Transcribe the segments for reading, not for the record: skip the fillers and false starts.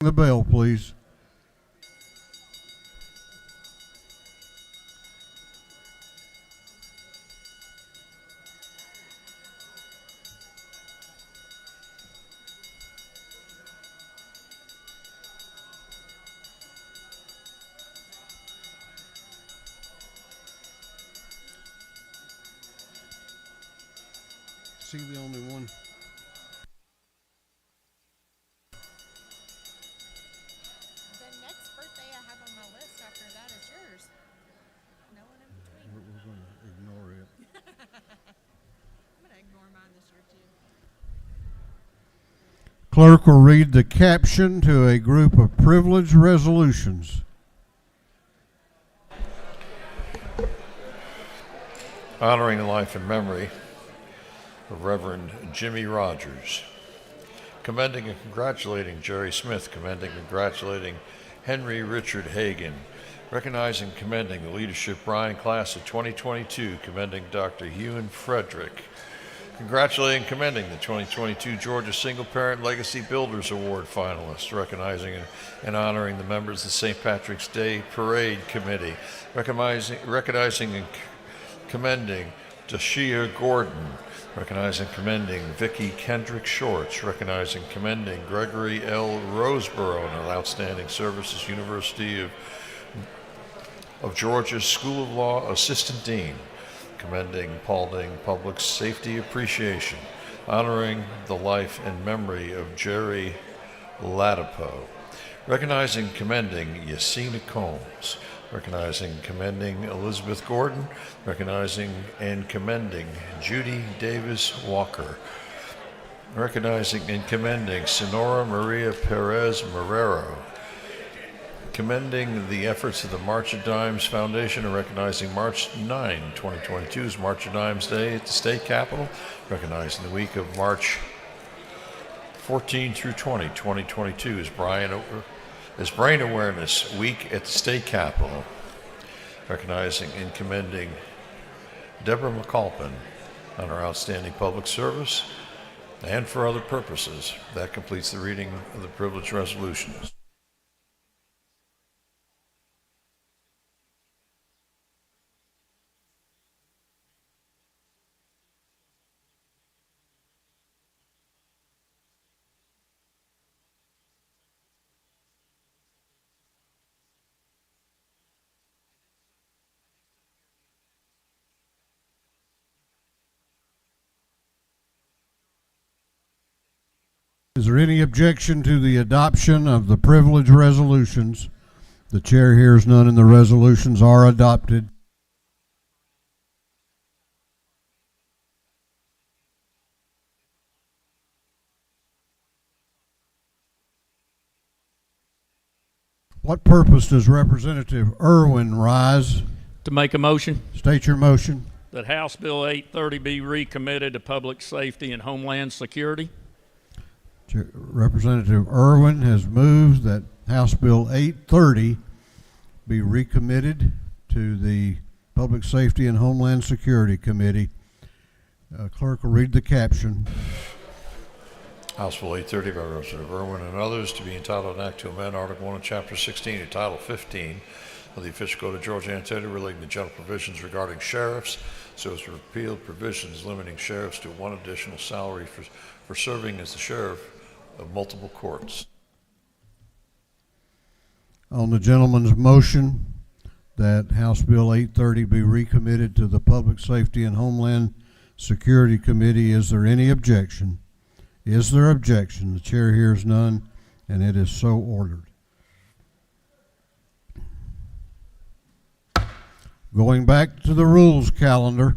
The bell, please. Is he the only one? The next birthday I have on my list after that is yours. No one in between. We're going to ignore it. I'm going to ignore mine this year too. Clerk will read the caption to a group of privileged resolutions. Honoring the life and memory of Reverend Jimmy Rogers. Commending and congratulating Jerry Smith. Commending and congratulating Henry Richard Hagan. Recognizing and commending the Leadership Bryan class of 2022. Commending Dr. Ewan Frederick. Congratulating and commending the 2022 Georgia Single Parent Legacy Builders Award finalists. Recognizing and honoring the members of the St. Patrick's Day Parade Committee. Recognizing and commending Dashia Gordon. Recognizing and commending Vicki Kendrick Shorts. Recognizing and commending Gregory L. Roseborough and outstanding services, University of Georgia School of Law Assistant Dean. Commending Paulding Public Safety Appreciation. Honoring the life and memory of Jerry Latipo. Recognizing and commending Yasina Combs. Recognizing and commending Elizabeth Gordon. Recognizing and commending Judy Davis Walker. Recognizing and commending Sonora Maria Perez Marrero. Commending the efforts of the March of Dimes Foundation and recognizing March 9, 2022 is March of Dimes Day at the state capitol. Recognizing the week of March 14 through 20, 2022 is Brain Awareness Week at the state capitol. Recognizing and commending Deborah McAlpin on her outstanding public service and for other purposes. That completes the reading of the privileged resolutions. Is there any objection to the adoption of the privilege resolutions? The chair hears none and the resolutions are adopted. What purpose does Representative Irwin rise? To make a motion State your motion. that House Bill 830 be recommitted to public safety and homeland security. Representative Irwin has moved that House Bill 830 be recommitted to the Public Safety and Homeland Security Committee. Clerk will read the caption. House Bill 830 by Representative Irwin and others to be entitled an act to amend Article 1 of Chapter 16 of Title 15 of the Official Code of Georgia Annotated relating to general provisions regarding sheriffs so as to repeal provisions limiting sheriffs to one additional salary for serving as the sheriff of multiple courts. On the gentleman's motion that House Bill 830 be recommitted to the Public Safety and Homeland Security Committee, is there any objection? Is there objection? The chair hears none, and it is so ordered. Going back to the rules calendar.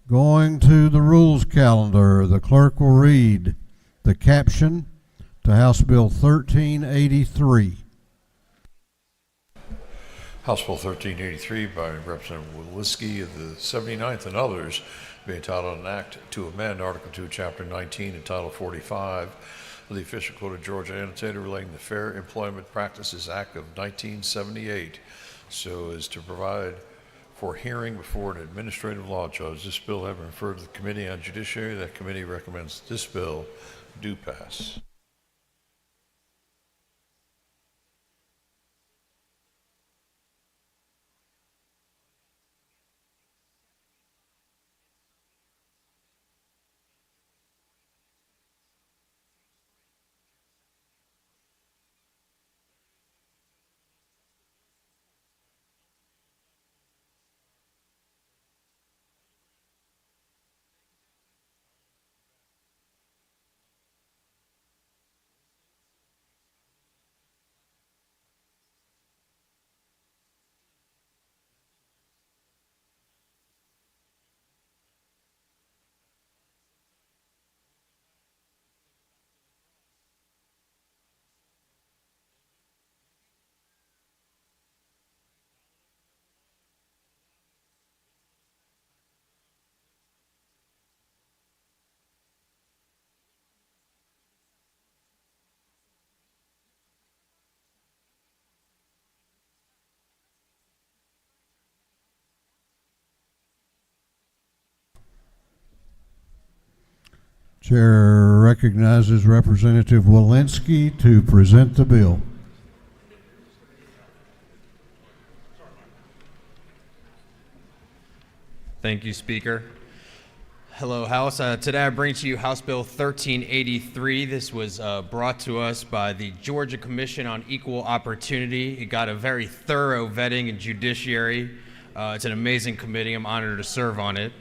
Going to the rules calendar, the clerk will read the caption to House Bill 1383. House Bill 1383 by Representative Wiliski of the 79th and others be entitled an act to amend Article 2, Chapter 19 and Title 45 of the Official Code of Georgia Annotated relating to the Fair Employment Practices Act of 1978 so as to provide for hearing before an administrative law judge. This bill having referred to the Committee on Judiciary, that committee recommends this bill do pass. Chair recognizes Representative Walensky to present the bill. Thank you, Speaker. Hello, House. Today I bring to you House Bill 1383. This was brought to us by the Georgia Commission on Equal Opportunity. It got a very thorough vetting and judiciary. It's an amazing committee. I'm honored to serve on it.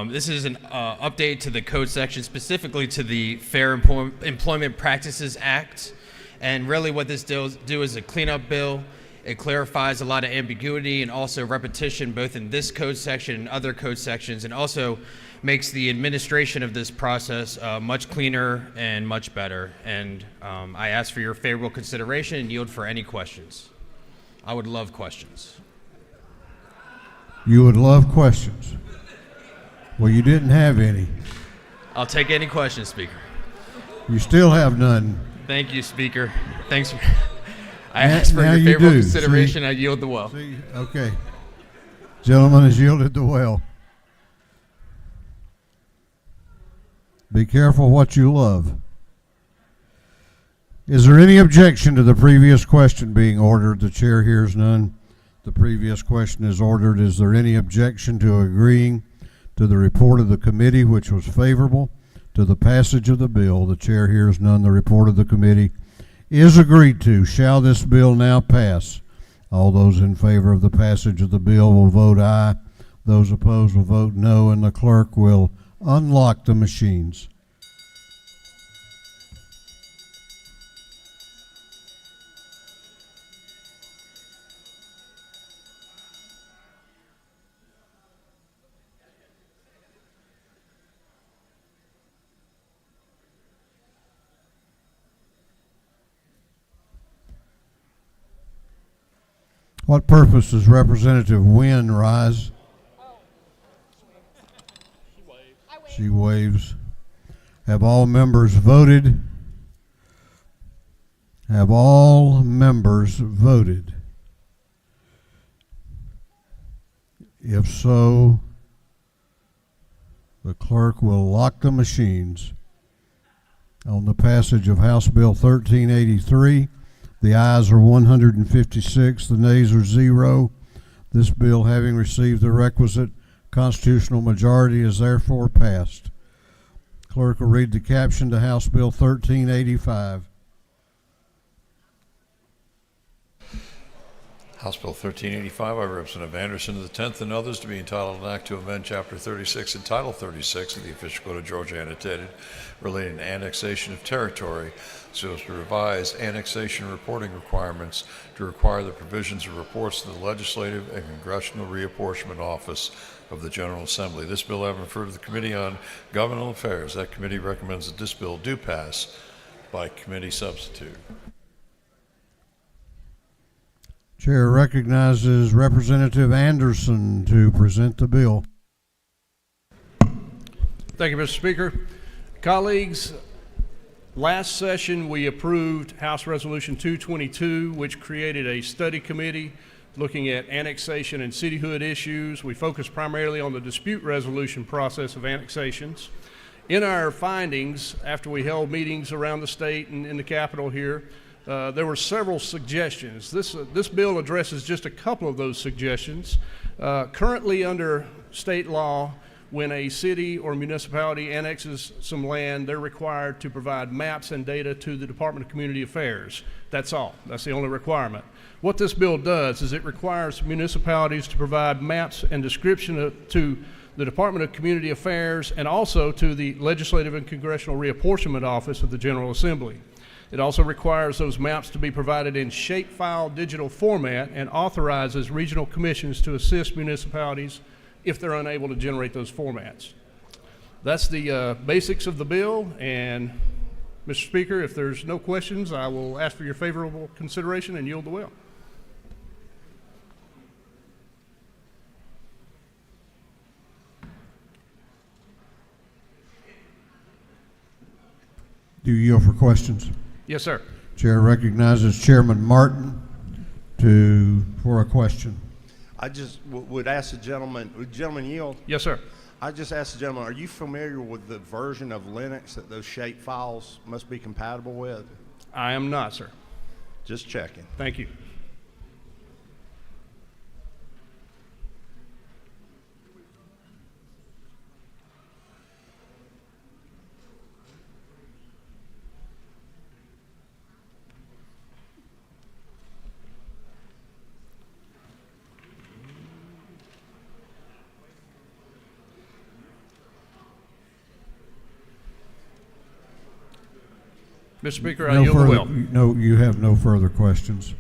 This is an update to the code section, specifically to the Fair Employment Practices Act. And really what this do is a cleanup bill. It clarifies a lot of ambiguity and also repetition both in this code section and other code sections, and also makes the administration of this process much cleaner and much better. And I ask for your favorable consideration and yield for any questions. I would love questions. You would love questions. Well, you didn't have any. I'll take any questions, Speaker. You still have none. Thank you, Speaker. Thanks. I ask for Now your you favorable do. consideration. See? I yield the well. See, okay. Gentleman has yielded the well. Be careful what you love. Is there any objection to the previous question being ordered? The chair hears none. The previous question is ordered. Is there any objection to agreeing to the report of the committee, which was favorable to the passage of the bill? The chair hears none. The report of the committee is agreed to. Shall this bill now pass? All those in favor of the passage of the bill will vote aye. Those opposed will vote no, and the clerk will unlock the machines. What purpose does Representative Wynn rise? She waves. Have all members voted? Have all members voted? If so, the clerk will lock the machines on the passage of House Bill 1383. The ayes are 156, the nays are 0. This bill, having received the requisite constitutional majority, is therefore passed. Clerk will read the caption to House Bill 1385. House Bill 1385 by Representative Anderson of the 10th and others to be entitled an act to amend Chapter 36 and Title 36 of the Official Code of Georgia annotated relating to annexation of territory so as to revise annexation reporting requirements to require the provisions of reports to the Legislative and Congressional Reapportionment Office of the General Assembly. This bill having referred to the Committee on Governmental Affairs. That committee recommends that this bill do pass by committee substitute. Chair recognizes Representative Anderson to present the bill. Thank you, Mr. Speaker. Colleagues, last session we approved House Resolution 222, which created a study committee looking at annexation and cityhood issues. We focused primarily on the dispute resolution process of annexations. In our findings, after we held meetings around the state and in the Capitol here, there were several suggestions. This bill addresses just a couple of those suggestions. Currently under state law, when a city or municipality annexes some land, they're required to provide maps and data to the Department of Community Affairs. That's all. That's the only requirement. What this bill does is it requires municipalities to provide maps and description to the Department of Community Affairs and also to the Legislative and Congressional Reapportionment Office of the General Assembly. It also requires those maps to be provided in shapefile digital format and authorizes regional commissions to assist municipalities if they're unable to generate those formats. That's the basics of the bill, and Mr. Speaker, if there's no questions, I will ask for your favorable consideration and yield the well. Do you yield for questions? Yes, sir. Chair recognizes Chairman Martin for a question. I just would ask the gentleman, would the gentleman yield? Yes, sir. I just asked the gentleman, are you familiar with the version of Linux that those shape files must be compatible with? I am not, sir. Just checking. Thank you. Mr. Speaker, I yield the will. No, you have no further questions.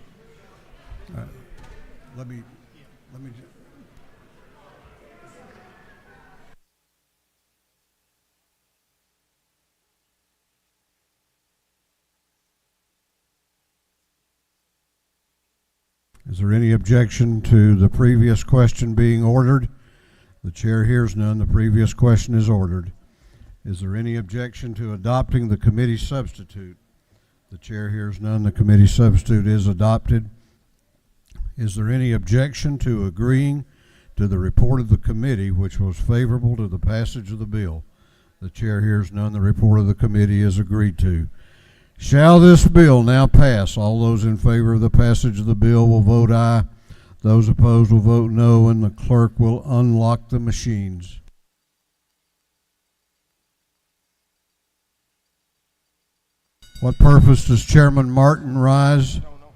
Let me. Is there any objection to the previous question being ordered? The chair hears none. The previous question is ordered. Is there any objection to adopting the committee substitute? The chair hears none. The committee substitute is adopted. Is there any objection to agreeing to the report of the committee, which was favorable to the passage of the bill? The chair hears none. The report of the committee is agreed to. Shall this bill now pass? All those in favor of the passage of the bill will vote aye. Those opposed will vote no, and the clerk will unlock the machines. What purpose does Chairman Martin rise? No.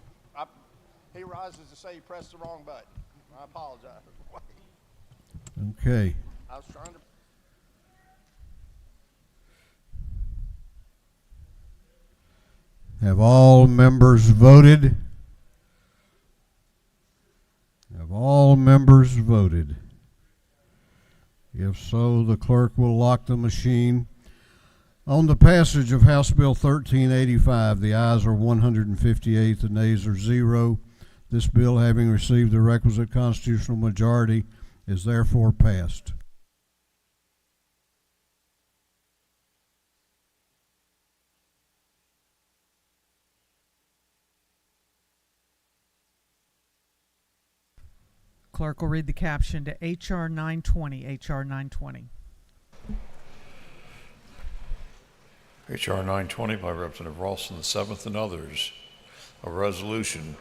He rises to say he pressed the wrong button. I apologize. Okay. I was trying to. Have all members voted? Have all members voted? If so, the clerk will lock the machine. On the passage of House Bill 1385, the ayes are 158, the nays are 0. This bill, having received the requisite constitutional majority, is therefore passed. Clerk will read the caption to H.R. 920. H.R. 920. H.R. 920 by Representative Ralston VII and others, a resolution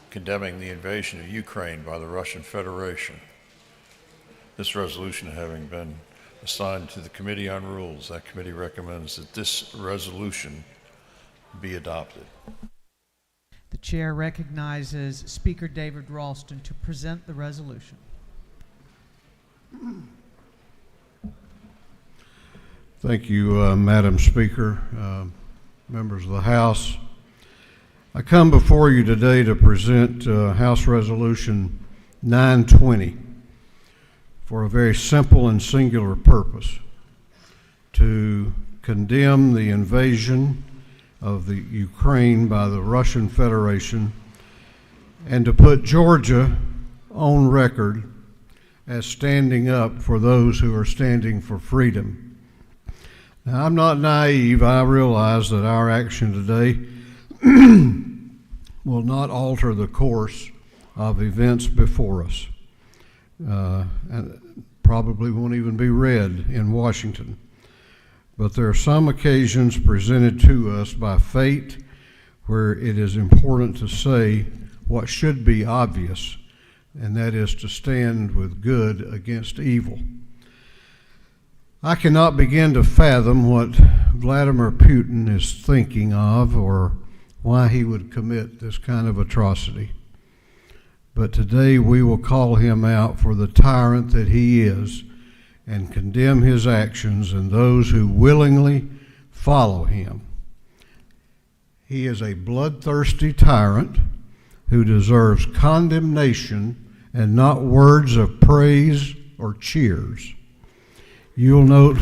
condemning the invasion of Ukraine by the Russian Federation. This resolution having been assigned to the Committee on Rules, that committee recommends that this resolution be adopted. The chair recognizes Speaker David Ralston to present the resolution. Thank you, Madam Speaker, members of the House. I come before you today to present House Resolution 920 for a very simple and singular purpose: to condemn the invasion of the Ukraine by the Russian Federation and to put Georgia on record as standing up for those who are standing for freedom. Now, I'm not naive. I realize that our action today will not alter the course of events before us, and probably won't even be read in Washington. But there are some occasions presented to us by fate where it is important to say what should be obvious, and that is to stand with good against evil. I cannot begin to fathom what Vladimir Putin is thinking of or why he would commit this kind of atrocity. But today we will call him out for the tyrant that he is and condemn his actions and those who willingly follow him. He is a bloodthirsty tyrant who deserves condemnation and not words of praise or cheers. You'll note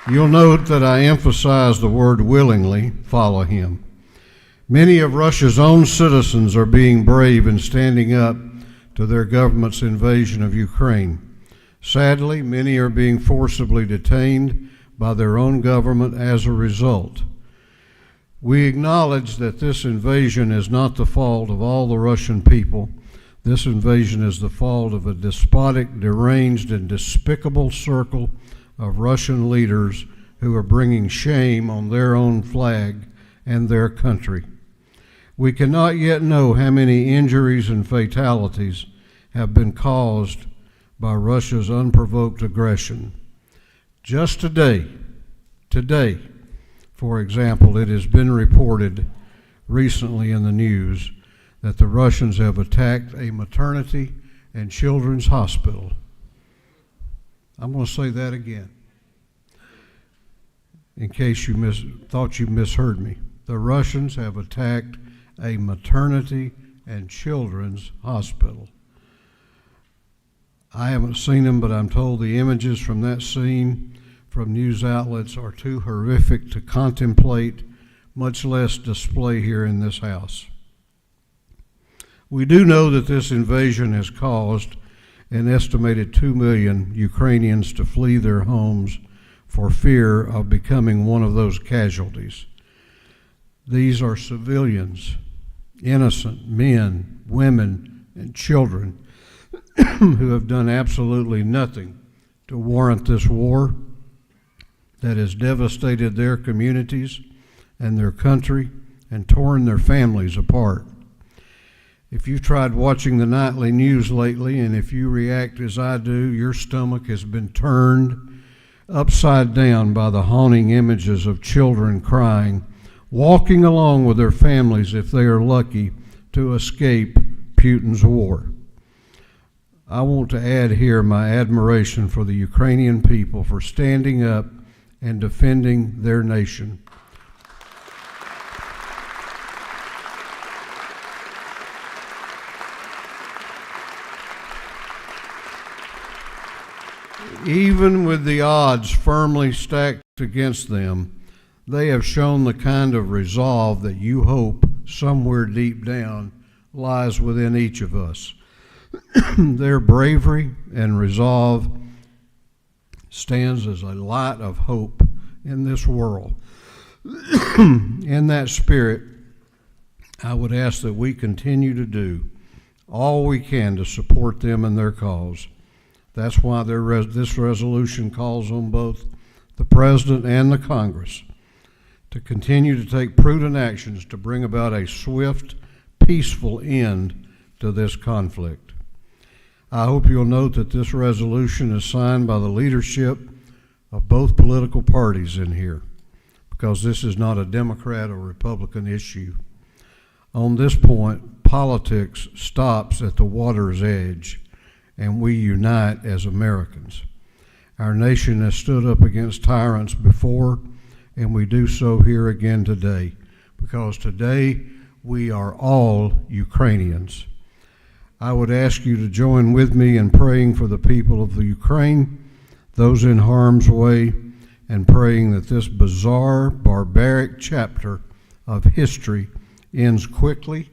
that I emphasize the word willingly follow him. Many of Russia's own citizens are being brave and standing up to their government's invasion of Ukraine. Sadly, many are being forcibly detained by their own government as a result. We acknowledge that this invasion is not the fault of all the Russian people. This invasion is the fault of a despotic, deranged, and despicable circle of Russian leaders who are bringing shame on their own flag and their country. We cannot yet know how many injuries and fatalities have been caused by Russia's unprovoked aggression. Just today, for example, it has been reported recently in the news that the Russians have attacked a maternity and children's hospital. I'm going to say that again, in case you thought you misheard me. The Russians have attacked a maternity and children's hospital. I haven't seen them, but I'm told the images from that scene from news outlets are too horrific to contemplate, much less display here in this house. We do know that this invasion has caused an estimated 2 million Ukrainians to flee their homes for fear of becoming one of those casualties. These are civilians, innocent men, women, and children who have done absolutely nothing to warrant this war that has devastated their communities and their country and torn their families apart. If you've tried watching the nightly news lately, and if you react as I do, your stomach has been turned upside down by the haunting images of children crying, walking along with their families if they are lucky to escape Putin's war. I want to add here my admiration for the Ukrainian people for standing up and defending their nation. Even with the odds firmly stacked against them, they have shown the kind of resolve that you hope somewhere deep down lies within each of us. Their bravery and resolve stands as a light of hope in this world. In that spirit, I would ask that we continue to do all we can to support them in their cause. That's why this resolution calls on both the President and the Congress to continue to take prudent actions to bring about a swift, peaceful end to this conflict. I hope you'll note that this resolution is signed by the leadership of both political parties in here, because this is not a Democrat or Republican issue. On this point, politics stops at the water's edge, and we unite as Americans. Our nation has stood up against tyrants before, and we do so here again today, because today we are all Ukrainians. I would ask you to join with me in praying for the people of the Ukraine, those in harm's way, and praying that this bizarre, barbaric chapter of history ends quickly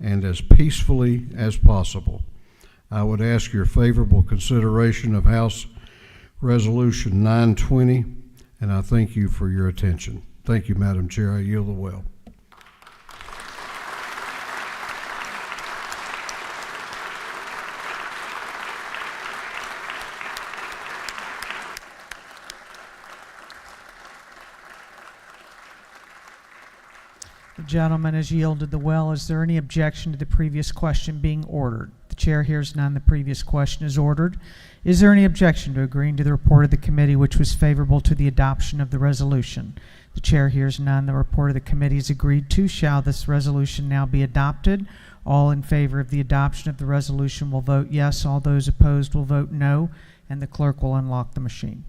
and as peacefully as possible. I would ask your favorable consideration of House Resolution 920, and I thank you for your attention. Thank you, Madam Chair. I yield the well. The gentleman has yielded the well. Is there any objection to the previous question being ordered? The chair hears none. The previous question is ordered. Is there any objection to agreeing to the report of the committee which was favorable to the adoption of the resolution? The chair hears none. The report of the committee is agreed to. Shall this resolution now be adopted? All in favor of the adoption of the resolution will vote yes. All those opposed will vote no. And the clerk will unlock the machine.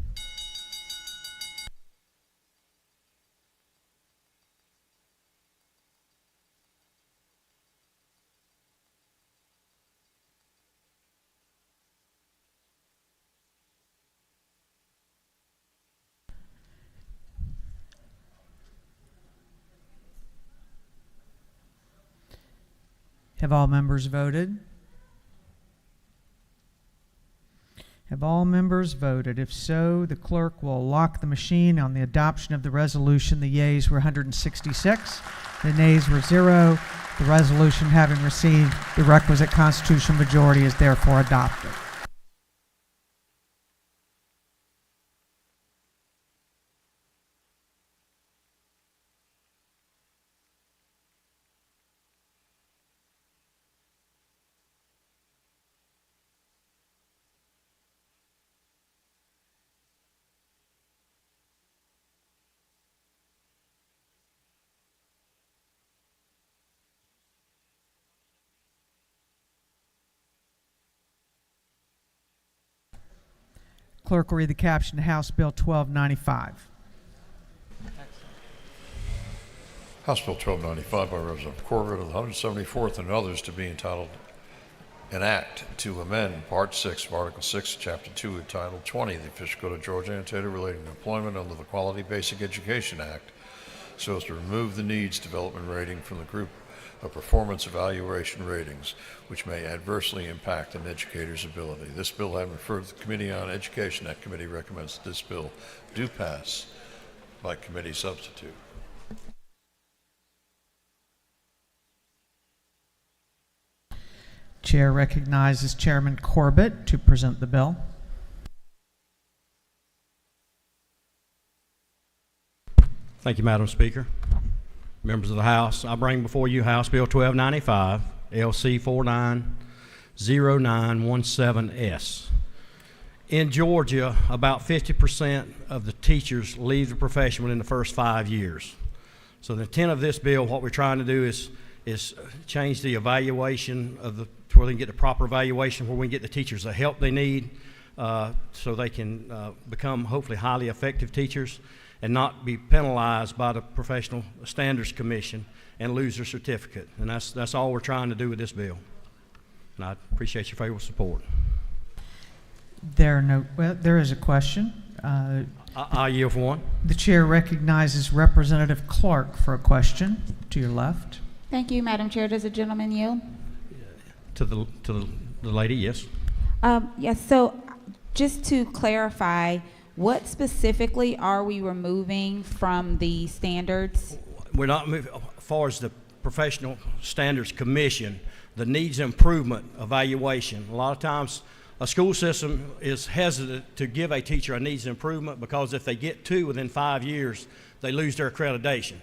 Have all members voted? Have all members voted? If so, the clerk will lock the machine on the adoption of the resolution. The yeas were 166, the nays were 0. The resolution, having received the requisite constitutional majority, is therefore adopted. Clerk will read the caption to House Bill 1295. House Bill 1295 by Representative Corbett of the 174th and others to be entitled an act to amend Part 6 of Article 6, Chapter 2 of Title 20 of the Official Code of Georgia annotated relating to employment under the Quality Basic Education Act so as to remove the needs development rating from the group of performance evaluation ratings, which may adversely impact an educator's ability. This bill having referred to the Committee on Education, that committee recommends that this bill do pass by committee substitute. Chair recognizes Chairman Corbett to present the bill. Thank you, Madam Speaker. Members of the House, I bring before you House Bill 1295, LC 490917S. In Georgia, about 50% of the teachers leave the profession within the first 5 years. So the intent of this bill, what we're trying to do is change the evaluation of to where they can get the proper evaluation, where we can get the teachers the help they need so they can become hopefully highly effective teachers and not be penalized by the Professional Standards Commission and lose their certificate. And that's all we're trying to do with this bill. And I appreciate your favorable support. There is a question. I yield for one. The chair recognizes Representative Clark for a question to your left. Thank you, Madam Chair. Does the gentleman yield? To the lady, yes. Yes, so just to clarify, what specifically are we removing from the standards? We're not moving, as far as the Professional Standards Commission, the needs improvement evaluation. A lot of times a school system is hesitant to give a teacher a needs improvement because if they get 2 within 5 years, they lose their accreditation.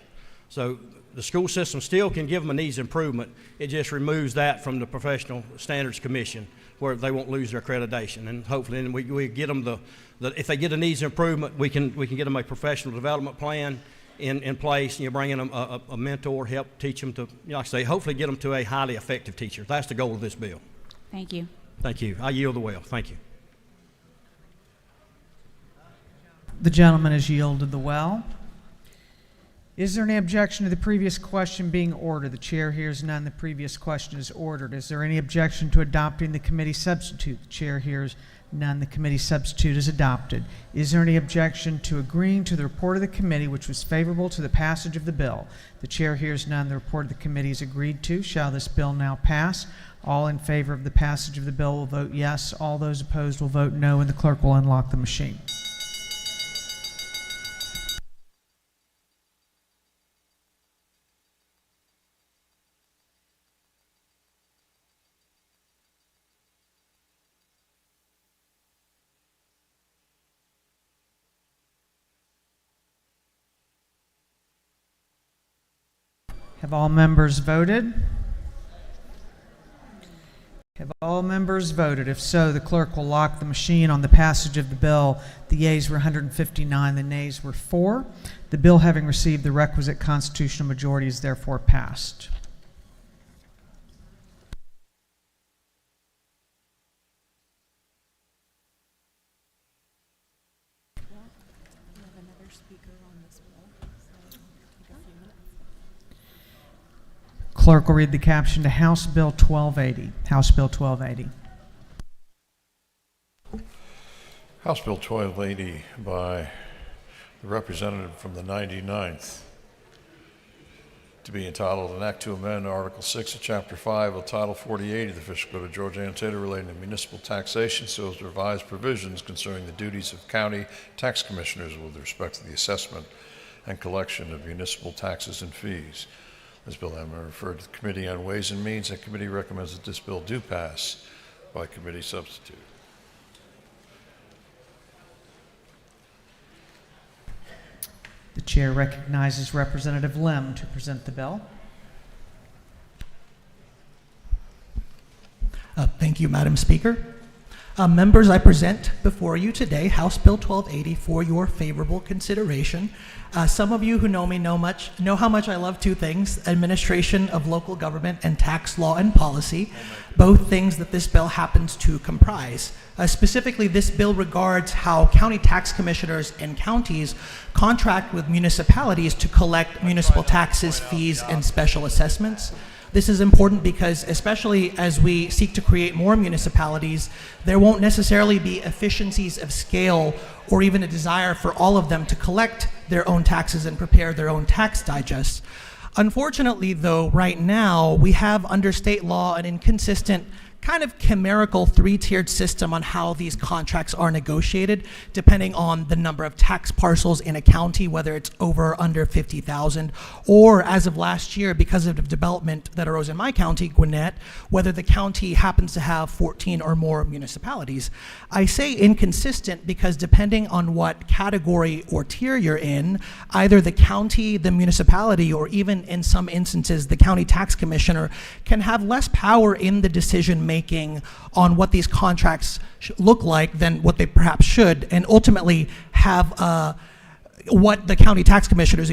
So the school system still can give them a needs improvement. It just removes that from the Professional Standards Commission where they won't lose their accreditation. And hopefully then we get them if they get a needs improvement, we can get them a professional development plan in place, bringing them a mentor, help teach them to, like I say, hopefully get them to a highly effective teacher. That's the goal of this bill. Thank you. Thank you. I yield the well. Thank you. The gentleman has yielded the well. Is there any objection to the previous question being ordered? The chair hears none. The previous question is ordered. Is there any objection to adopting the committee substitute? The chair hears none. The committee substitute is adopted. Is there any objection to agreeing to the report of the committee which was favorable to the passage of the bill? The chair hears none. The report of the committee is agreed to. Shall this bill now pass? All in favor of the passage of the bill will vote yes. All those opposed will vote no, and the clerk will unlock the machine. Have all members voted? Have all members voted? If so, the clerk will lock the machine on the passage of the bill. The yeas were 159, the nays were 4. The bill, having received the requisite constitutional majority, is therefore passed. Clerk will read the caption to House Bill 1280. House Bill 1280. House Bill 1280 by the representative from the 99th to be entitled An Act to Amend Article 6 of Chapter 5 of Title 48 of the Official Code of Georgia Annotated relating to municipal taxation so as to revise provisions concerning the duties of county tax commissioners with respect to the assessment and collection of municipal taxes and fees. This bill has been referred to the Committee on Ways and Means. That committee recommends that this bill do pass by committee substitute. The chair recognizes Representative Lim to present the bill. Thank you, Madam Speaker. Members, I present before you today House Bill 1280 for your favorable consideration. Some of you who know me know how much I love two things: administration of local government and tax law and policy, both things that this bill happens to comprise. Specifically, this bill regards how county tax commissioners and counties contract with municipalities to collect municipal taxes, fees, and special assessments. This is important because, especially as we seek to create more municipalities, there won't necessarily be efficiencies of scale or even a desire for all of them to collect their own taxes and prepare their own tax digests. Unfortunately, though, right now, we have under state law an inconsistent, kind of chimerical three-tiered system on how these contracts are negotiated, depending on the number of tax parcels in a county, whether it's over or under 50,000, or as of last year, because of the development that arose in my county, Gwinnett, whether the county happens to have 14 or more municipalities. I say inconsistent because depending on what category or tier you're in, either the county, the municipality, or even in some instances, the county tax commissioner can have less power in the decision making on what these contracts look like than what they perhaps should, and ultimately have what the county tax commissioners,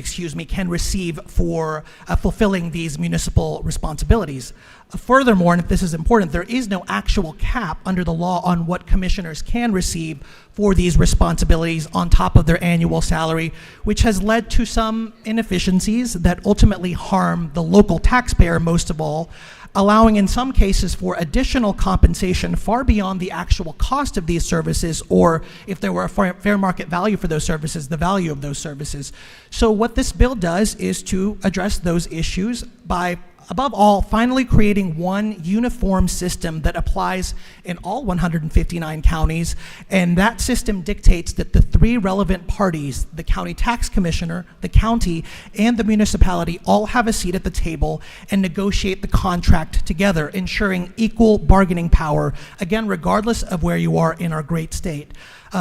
can receive for fulfilling these municipal responsibilities. Furthermore, and if this is important, there is no actual cap under the law on what commissioners can receive for these responsibilities on top of their annual salary, which has led to some inefficiencies that ultimately harm the local taxpayer most of all, allowing in some cases for additional compensation far beyond the actual cost of these services, or if there were a fair market value for those services, the value of those services. So what this bill does is to address those issues by, above all, finally creating one uniform system that applies in all 159 counties, and that system dictates that the three relevant parties, the county tax commissioner, the county, and the municipality, all have a seat at the table and negotiate the contract together, ensuring equal bargaining power, again, regardless of where you are in our great state.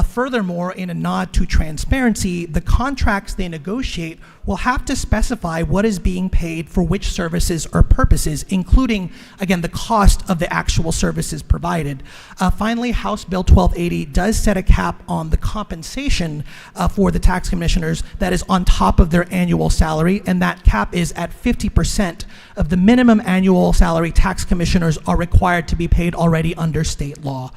Furthermore, in a nod to transparency, the contracts they negotiate will have to specify what is being paid for which services or purposes, including, again, the cost of the actual services provided. Finally, House Bill 1280 does set a cap on the compensation for the tax commissioners that is on top of their annual salary, and that cap is at 50% of the minimum annual salary tax commissioners are required to be paid already under state law.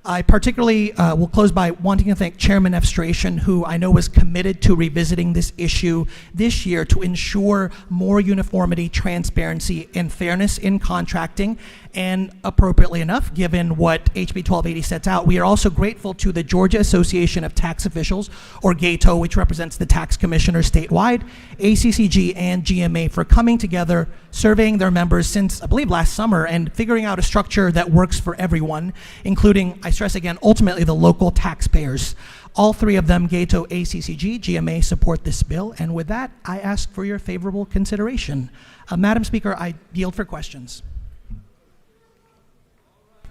I particularly will close by wanting to thank Chairman Efstration, who I know was committed to revisiting this issue this year to ensure more uniformity, transparency, and fairness in contracting. And appropriately enough, given what HB 1280 sets out, we are also grateful to the Georgia Association of Tax Officials, or GATO, which represents the tax commissioners statewide, ACCG, and GMA for coming together, surveying their members since, I believe, last summer, and figuring out a structure that works for everyone, including, I stress again, ultimately the local taxpayers. All three of them, GATO, ACCG, GMA, support this bill, and with that, I ask for your favorable consideration. Madam Speaker, I yield for questions.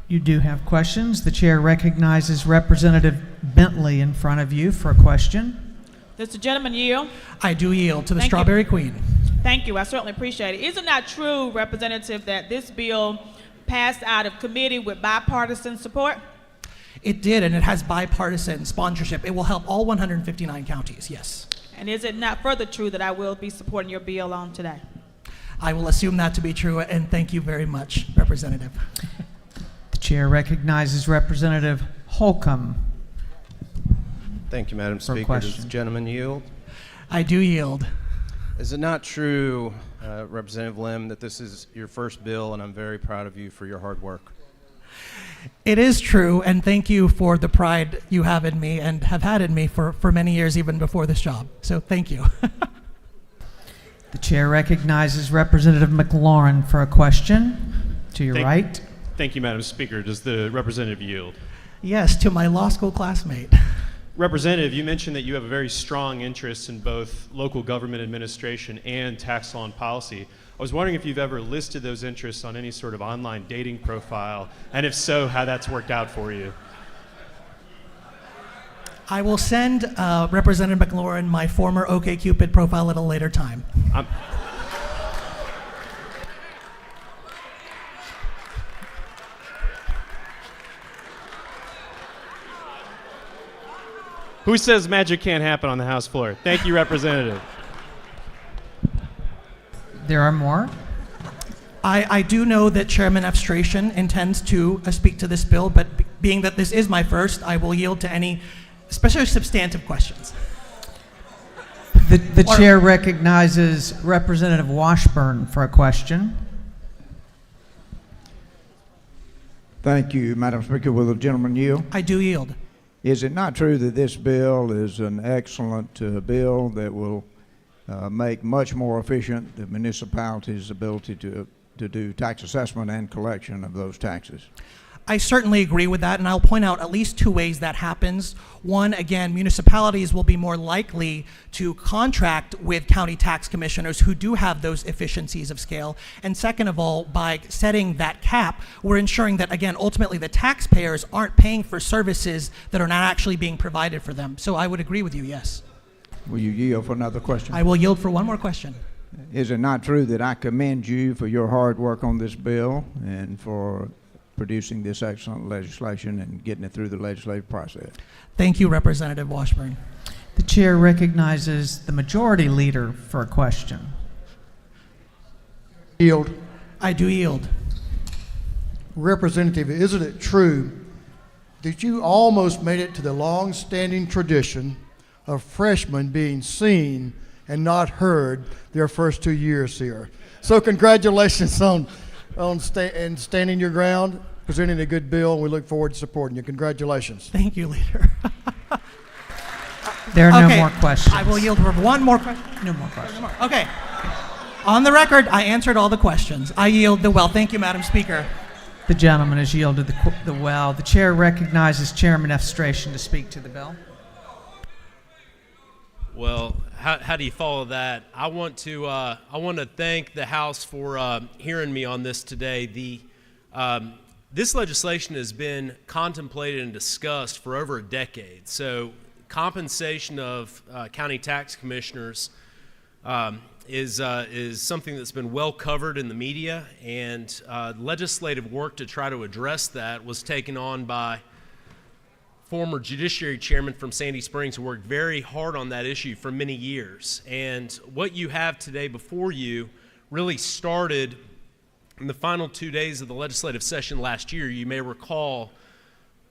You do have questions. The chair recognizes Representative Bentley in front of you for a question. Does the gentleman yield? I do yield to the Thank you. Strawberry Queen. Thank you. I certainly appreciate it. Isn't that true, Representative, that this bill passed out of committee with bipartisan support? It did, and it has bipartisan sponsorship. It will help all 159 counties, yes. And is it not further true that I will be supporting your bill on today? I will assume that to be true, and thank you very much, Representative. The chair recognizes Representative Holcomb. Thank you, Madam For a Speaker. question. Does the gentleman yield? I do yield. Is it not true, Representative Lim, that this is your first bill, and I'm very proud of you for your hard work? It is true, and thank you for the pride you have in me and have had in me for many years, even before this job. So thank you. The chair recognizes Representative McLaurin for a question. To your right. Thank you, Madam Speaker. Does the representative yield? Yes, to my law school classmate. Representative, you mentioned that you have a very strong interest in both local government administration and tax law and policy. I was wondering if you've ever listed those interests on any sort of online dating profile, and if so, how that's worked out for you. I will send Representative McLaurin my former OkCupid profile at a later time. Who says magic can't happen on the House floor? Thank you, Representative. There are more. I do know that Chairman Efstration intends to speak to this bill, but being that this is my first, I will yield to any especially substantive questions. The chair recognizes Representative Washburn for a question. Thank you, Madam Speaker. Will the gentleman yield? I do yield. Is it not true that this bill is an excellent bill that will make much more efficient the municipality's ability to do tax assessment and collection of those taxes? I certainly agree with that, and I'll point out at least two ways that happens. One, again, municipalities will be more likely to contract with county tax commissioners who do have those efficiencies of scale. And second of all, by setting that cap, we're ensuring that, again, ultimately the taxpayers aren't paying for services that are not actually being provided for them. So I would agree with you, yes. Will you yield for another question? I will yield for one more question. Is it not true that I commend you for your hard work on this bill and for producing this excellent legislation and getting it through the legislative process? Thank you, Representative Washburn. The chair recognizes the majority leader for a question. Yield. I do yield. Representative, isn't it true that you almost made it to the long-standing tradition of freshmen being seen and not heard their first 2 years here? So congratulations on standing your ground, presenting a good bill, and we look forward to supporting you. Congratulations. Thank you, Leader. There are no more questions. I will yield for one more question. No more questions. Okay. On the record, I answered all the questions. I yield the well. Thank you, Madam Speaker. The gentleman has yielded the well. The chair recognizes Chairman Efstration to speak to the bill. Well, how do you follow that? I want to thank the House for hearing me on this today. This legislation has been contemplated and discussed for over a decade. So compensation of county tax commissioners is something that's been well covered in the media, and legislative work to try to address that was taken on by former judiciary chairman from Sandy Springs who worked very hard on that issue for many years. And what you have today before you really started in the final 2 days of the legislative session last year. You may recall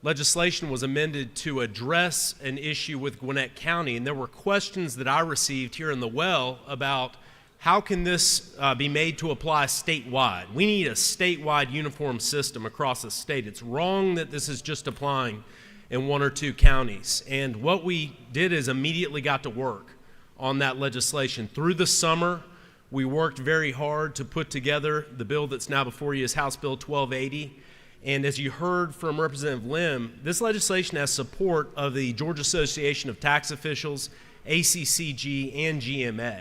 legislation was amended to address an issue with Gwinnett County, and there were questions that I received here in the well about how can this be made to apply statewide. We need a statewide uniform system across the state. It's wrong that this is just applying in 1 or 2 counties. And what we did is immediately got to work on that legislation. Through the summer, we worked very hard to put together the bill that's now before you, is House Bill 1280. And as you heard from Representative Lim, this legislation has support of the Georgia Association of Tax Officials, ACCG, and GMA.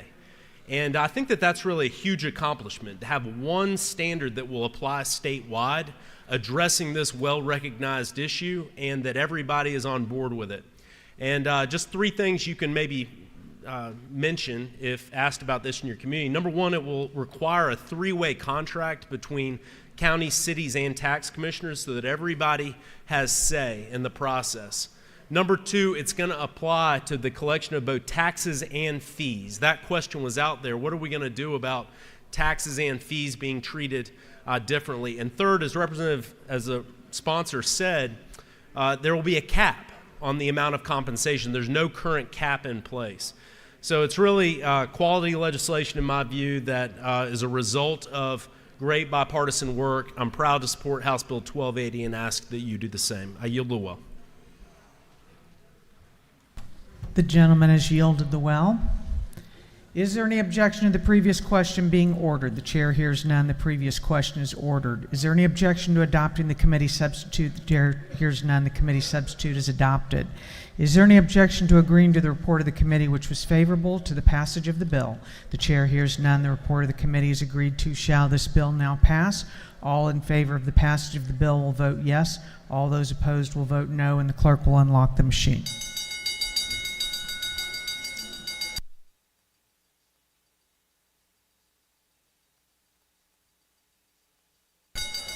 And I think that that's really a huge accomplishment, to have one standard that will apply statewide, addressing this well-recognized issue, and that everybody is on board with it. And just 3 things you can maybe mention if asked about this in your community. Number 1, it will require a 3-way contract between counties, cities, and tax commissioners so that everybody has say in the process. Number 2, it's going to apply to the collection of both taxes and fees. That question was out there. What are we going to do about taxes and fees being treated differently? And third, as a sponsor said, there will be a cap on the amount of compensation. There's no current cap in place. So it's really quality legislation, in my view, that is a result of great bipartisan work. I'm proud to support House Bill 1280 and ask that you do the same. I yield the well. The gentleman has yielded the well. Is there any objection to the previous question being ordered? The chair hears none. The previous question is ordered. Is there any objection to adopting the committee substitute? The chair hears none. The committee substitute is adopted. Is there any objection to agreeing to the report of the committee which was favorable to the passage of the bill? The chair hears none. The report of the committee is agreed to. Shall this bill now pass? All in favor of the passage of the bill will vote yes. All those opposed will vote no, and the clerk will unlock the machine.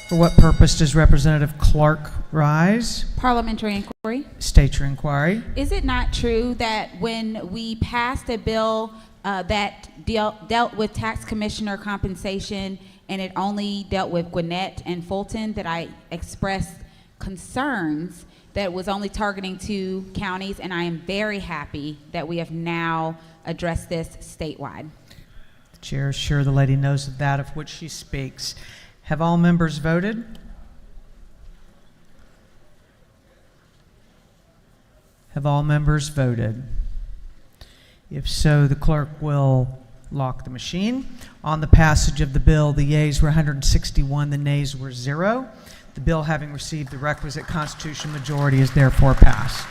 For what purpose does Representative Clark rise? Parliamentary inquiry. State your inquiry. Is it not true that when we passed a bill that dealt with tax commissioner compensation and it only dealt with Gwinnett and Fulton, that I expressed concerns that it was only targeting 2 counties, and I am very happy that we have now addressed this statewide. The chair is sure the lady knows of that of which she speaks. Have all members voted? Have all members voted? If so, the clerk will lock the machine. On the passage of the bill, the yeas were 161, the nays were 0. The bill, having received the requisite constitutional majority, is therefore passed.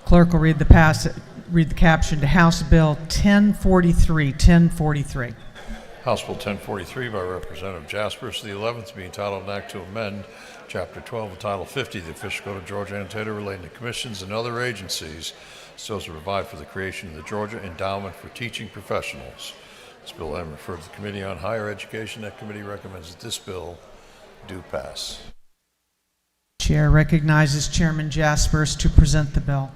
Clerk will read the caption to House Bill 1043. 1043. House Bill 1043 by Representative Jaspers, the 11th, being entitled an act to amend Chapter 12 of Title 50 of the Official Code of Georgia Annotated relating to commissions and other agencies so as to provide for the creation of the Georgia Endowment for Teaching Professionals. This bill having referred to the Committee on Higher Education, that committee recommends that this bill do pass. Chair recognizes Chairman Jaspers to present the bill.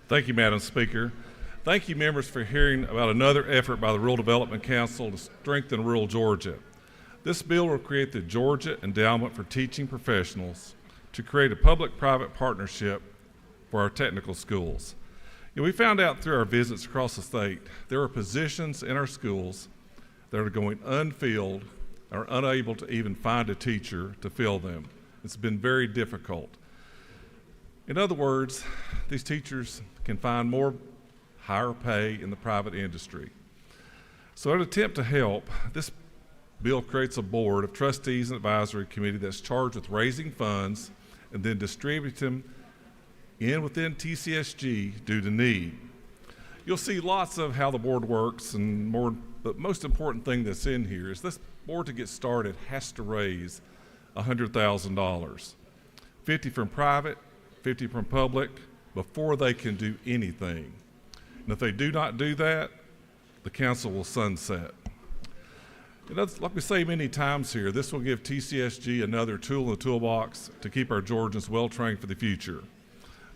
Thank you, Madam Speaker. Thank you, members, for hearing about another effort by the Rural Development Council to strengthen rural Georgia. This bill will create the Georgia Endowment for Teaching Professionals to create a public-private partnership for our technical schools. We found out through our visits across the state there are positions in our schools that are going unfilled or unable to even find a teacher to fill them. It's been very difficult. In other words, these teachers can find more higher pay in the private industry. So in an attempt to help, this bill creates a board of trustees and advisory committee that's charged with raising funds and then distribute them within TCSG due to need. You'll see lots of how the board works, but most important thing that's in here is this board to get started has to raise $100,000, 50 from private, 50 from public, before they can do anything. And if they do not do that, the council will sunset. And that's, like we say many times here, this will give TCSG another tool in the toolbox to keep our Georgians well-trained for the future.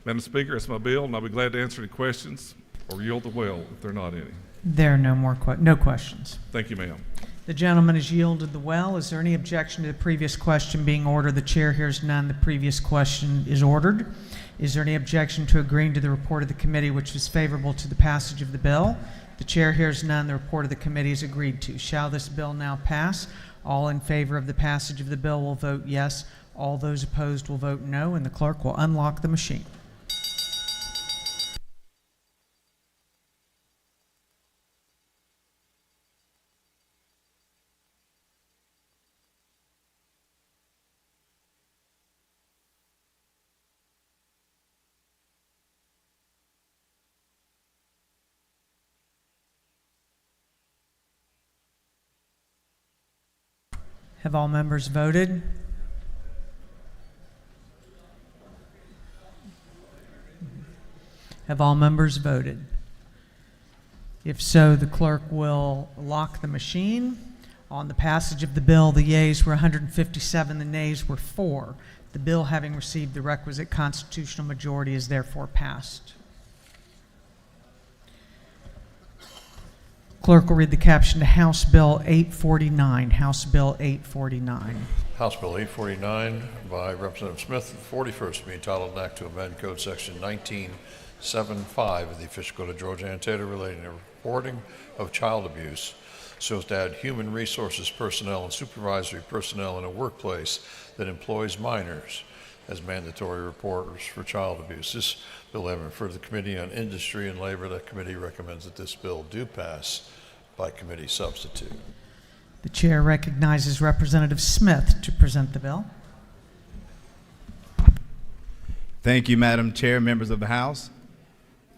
Madam Speaker, that's my bill, and I'll be glad to answer any questions or yield the well if there are not any. There are no questions. Thank you, ma'am. The gentleman has yielded the well. Is there any objection to the previous question being ordered? The chair hears none. The previous question is ordered. Is there any objection to agreeing to the report of the committee which is favorable to the passage of the bill? The chair hears none. The report of the committee is agreed to. Shall this bill now pass? All in favor of the passage of the bill will vote yes. All those opposed will vote no, and the clerk will unlock the machine. Have all members voted? Have all members voted? If so, the clerk will lock the machine. On the passage of the bill, the yeas were 157, the nays were 4. The bill, having received the requisite constitutional majority, is therefore passed. Clerk will read the caption to House Bill 849. House Bill 849. House Bill 849 by Representative Smith, the 41st, to be entitled an act to amend Code Section 1975 of the Official Code of Georgia Annotated relating to reporting of child abuse, so as to add human resources personnel and supervisory personnel in a workplace that employs minors as mandatory reporters for child abuse. This bill having referred to the Committee on Industry and Labor. That committee recommends that this bill do pass by committee substitute. The chair recognizes Representative Smith to present the bill. Thank you, Madam Chair, members of the House.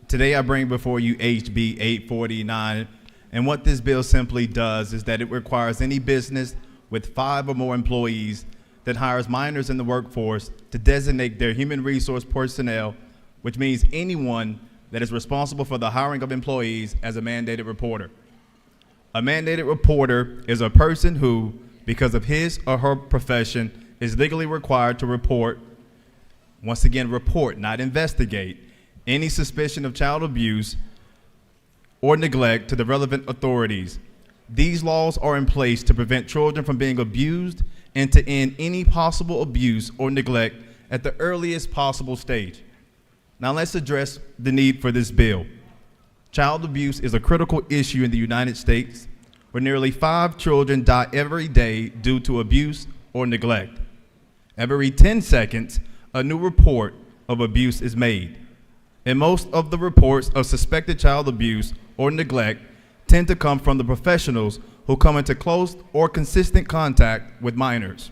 Today I bring before you HB 849, and what this bill simply does is that it requires any business with 5 or more employees that hires minors in the workforce to designate their human resource personnel, which means anyone that is responsible for the hiring of employees, as a mandated reporter. A mandated reporter is a person who, because of his or her profession, is legally required to report, once again report, not investigate, any suspicion of child abuse or neglect to the relevant authorities. These laws are in place to prevent children from being abused and to end any possible abuse or neglect at the earliest possible stage. Now let's address the need for this bill. Child abuse is a critical issue in the United States, where nearly 5 children die every day due to abuse or neglect. Every 10 seconds, a new report of abuse is made. And most of the reports of suspected child abuse or neglect tend to come from the professionals who come into close or consistent contact with minors.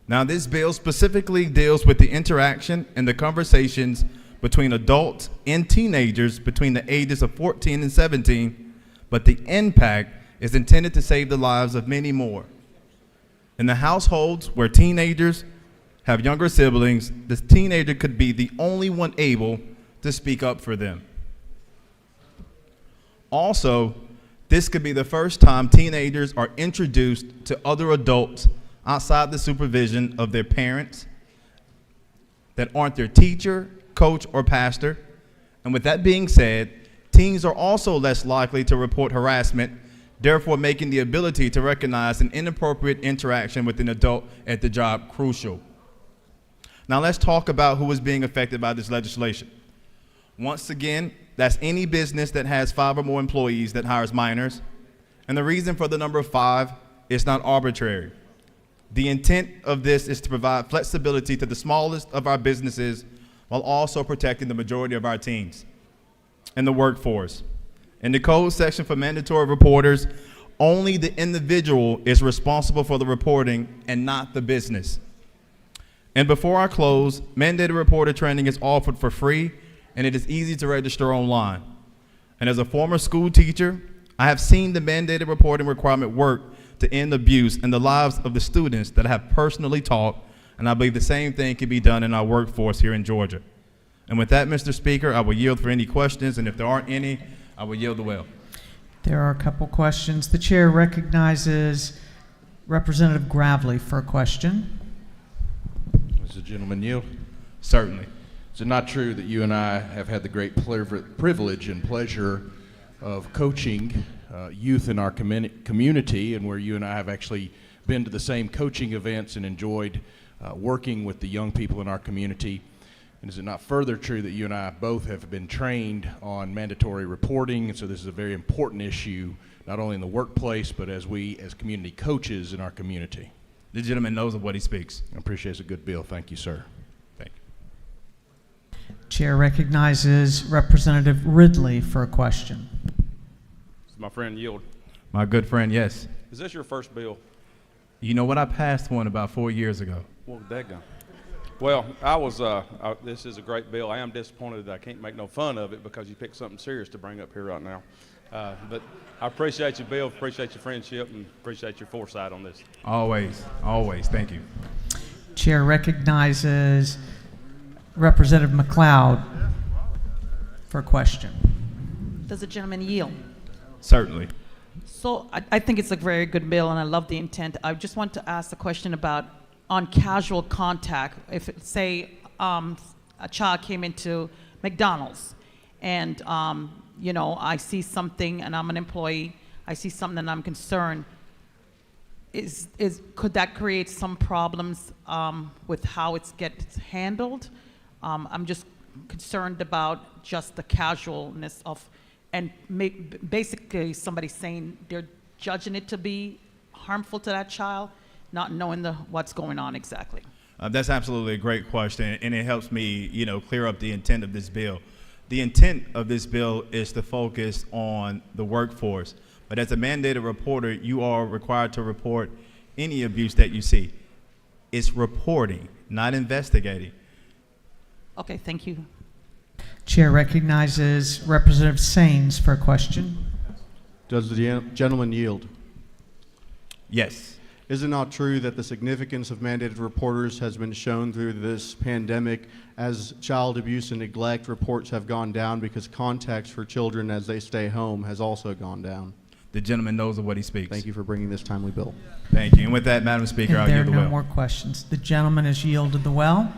Now, this bill specifically deals with the interaction and the conversations between adults and teenagers between the ages of 14 and 17, but the impact is intended to save the lives of many more. In the households where teenagers have younger siblings, the teenager could be the only one able to speak up for them. Also, this could be the first time teenagers are introduced to other adults outside the supervision of their parents that aren't their teacher, coach, or pastor. And with that being said, teens are also less likely to report harassment, therefore making the ability to recognize an inappropriate interaction with an adult at the job crucial. Now let's talk about who is being affected by this legislation. Once again, that's any business that has 5 or more employees that hires minors. And the reason for the number 5 is not arbitrary. The intent of this is to provide flexibility to the smallest of our businesses while also protecting the majority of our teens and the workforce. In the code section for mandatory reporters, only the individual is responsible for the reporting and not the business. And before I close, mandated reporter training is offered for free, and it is easy to register online. And as a former school teacher, I have seen the mandated reporting requirement work to end abuse in the lives of the students that I have personally taught, and I believe the same thing can be done in our workforce here in Georgia. And with that, Mr. Speaker, I will yield for any questions, and if there aren't any, I will yield the well. There are a couple questions. The chair recognizes Representative Gravely for a question. Does the gentleman yield? Certainly. Is it not true that you and I have had the great privilege and pleasure of coaching youth in our community, and where you and I have actually been to the same coaching events and enjoyed working with the young people in our community? And is it not further true that you and I both have been trained on mandatory reporting, and so this is a very important issue, not only in the workplace, but as community coaches in our community? The gentleman knows of what he speaks. I appreciate it's a good bill. Thank you, sir. Thank you. Chair recognizes Representative Ridley for a question. Does my friend yield? My good friend, yes. Is this your first bill? You know what? I passed one about 4 years ago. Well, daggone. Well, this is a great bill. I am disappointed that I can't make no fun of it because you picked something serious to bring up here right now. But I appreciate your bill, appreciate your friendship, and appreciate your foresight on this. Always, always. Thank you. Chair recognizes Representative McLeod for a question. Does the gentleman yield? Certainly. So I think it's a very good bill, and I love the intent. I just want to ask the question about on casual contact. If, say, a child came into McDonald's and you know, I see something and I'm an employee, I see something and I'm concerned, could that create some problems with how it gets handled? I'm just concerned about just the casualness of, and basically somebody saying they're judging it to be harmful to that child, not knowing what's going on exactly. That's absolutely a great question, and it helps me, you know, clear up the intent of this bill. The intent of this bill is to focus on the workforce, but as a mandated reporter, you are required to report any abuse that you see. It's reporting, not investigating. Okay, thank you. Chair recognizes Representative Saines for a question. Does the gentleman yield? Yes. Is it not true that the significance of mandated reporters has been shown through this pandemic as child abuse and neglect reports have gone down because contacts for children as they stay home has also gone down? The gentleman knows of what he speaks. Thank you for bringing this timely bill. Thank you. And with that, Madam Speaker, And I'll there yield are the no well. more questions. The gentleman has yielded the well.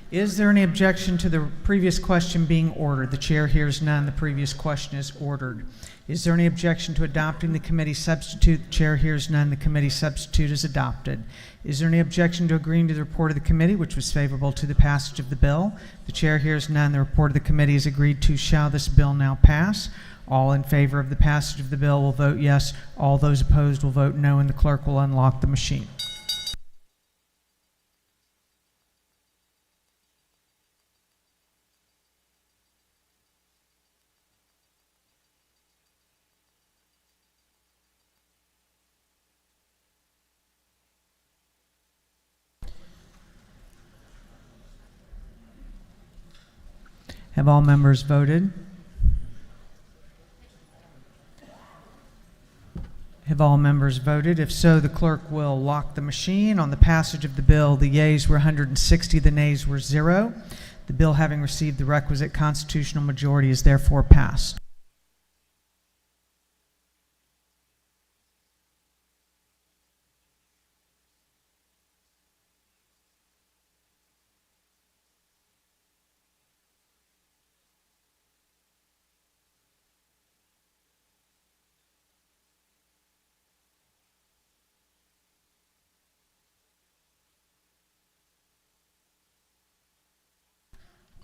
Is there any objection to the previous question being ordered? The chair hears none. The previous question is ordered. Is there any objection to adopting the committee substitute? The chair hears none. The committee substitute is adopted. Is there any objection to agreeing to the report of the committee, which was favorable to the passage of the bill? The chair hears none. The report of the committee is agreed to. Shall this bill now pass? All in favor of the passage of the bill will vote yes. All those opposed will vote no, and the clerk will unlock the machine. Have all members voted? Have all members voted? If so, the clerk will lock the machine. On the passage of the bill, the yeas were 160, the nays were 0. The bill, having received the requisite constitutional majority, is therefore passed.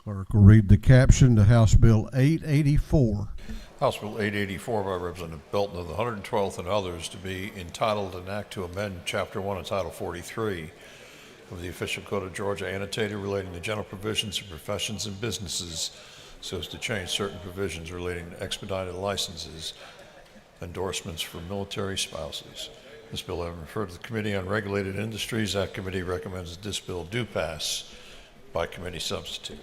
Clerk will read the caption to House Bill 884. House Bill 884 by Representative Belton of the 112th and others to be entitled an act to amend Chapter 1 of Title 43 of the Official Code of Georgia annotated relating to general provisions of professions and businesses so as to change certain provisions relating to expedited licenses, endorsements for military spouses. This bill having referred to the Committee on Regulated Industries, that committee recommends that this bill do pass by committee substitute.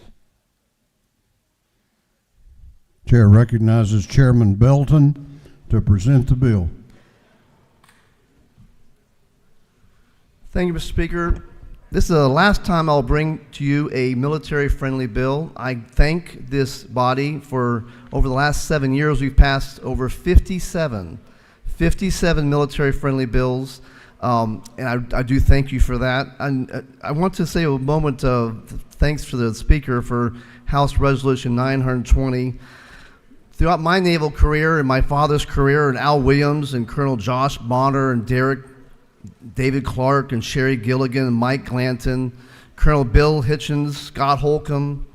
Chair recognizes Chairman Belton to present the bill. Thank you, Mr. Speaker. This is the last time I'll bring to you a military-friendly bill. I thank this body for, over the last 7 years, we've passed over 57 military-friendly bills, and I do thank you for that. And I want to say a moment of thanks to the Speaker for House Resolution 920. Throughout my naval career and my father's career, and Al Williams and Colonel Josh Bonner and David Clark and Sherry Gilligan and Mike Glanton, Colonel Bill Hitchens, Scott Holcomb,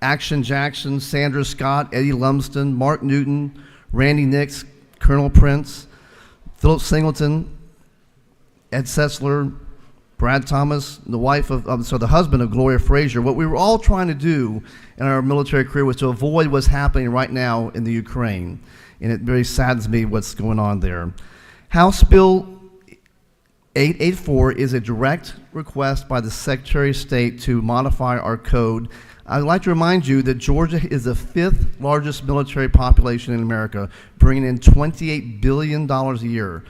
Action Jackson, Sandra Scott, Eddie Lumsden, Mark Newton, Randy Nix, Colonel Prince, Philip Singleton, Ed Setzler, Brad Thomas, the husband of Gloria Frazier. What we were all trying to do in our military career was to avoid what's happening right now in the Ukraine. And it very saddens me what's going on there. House Bill 884 is a direct request by the Secretary of State to modify our code. I'd like to remind you that Georgia is the 5th largest military population in America, bringing in $28 billion a year.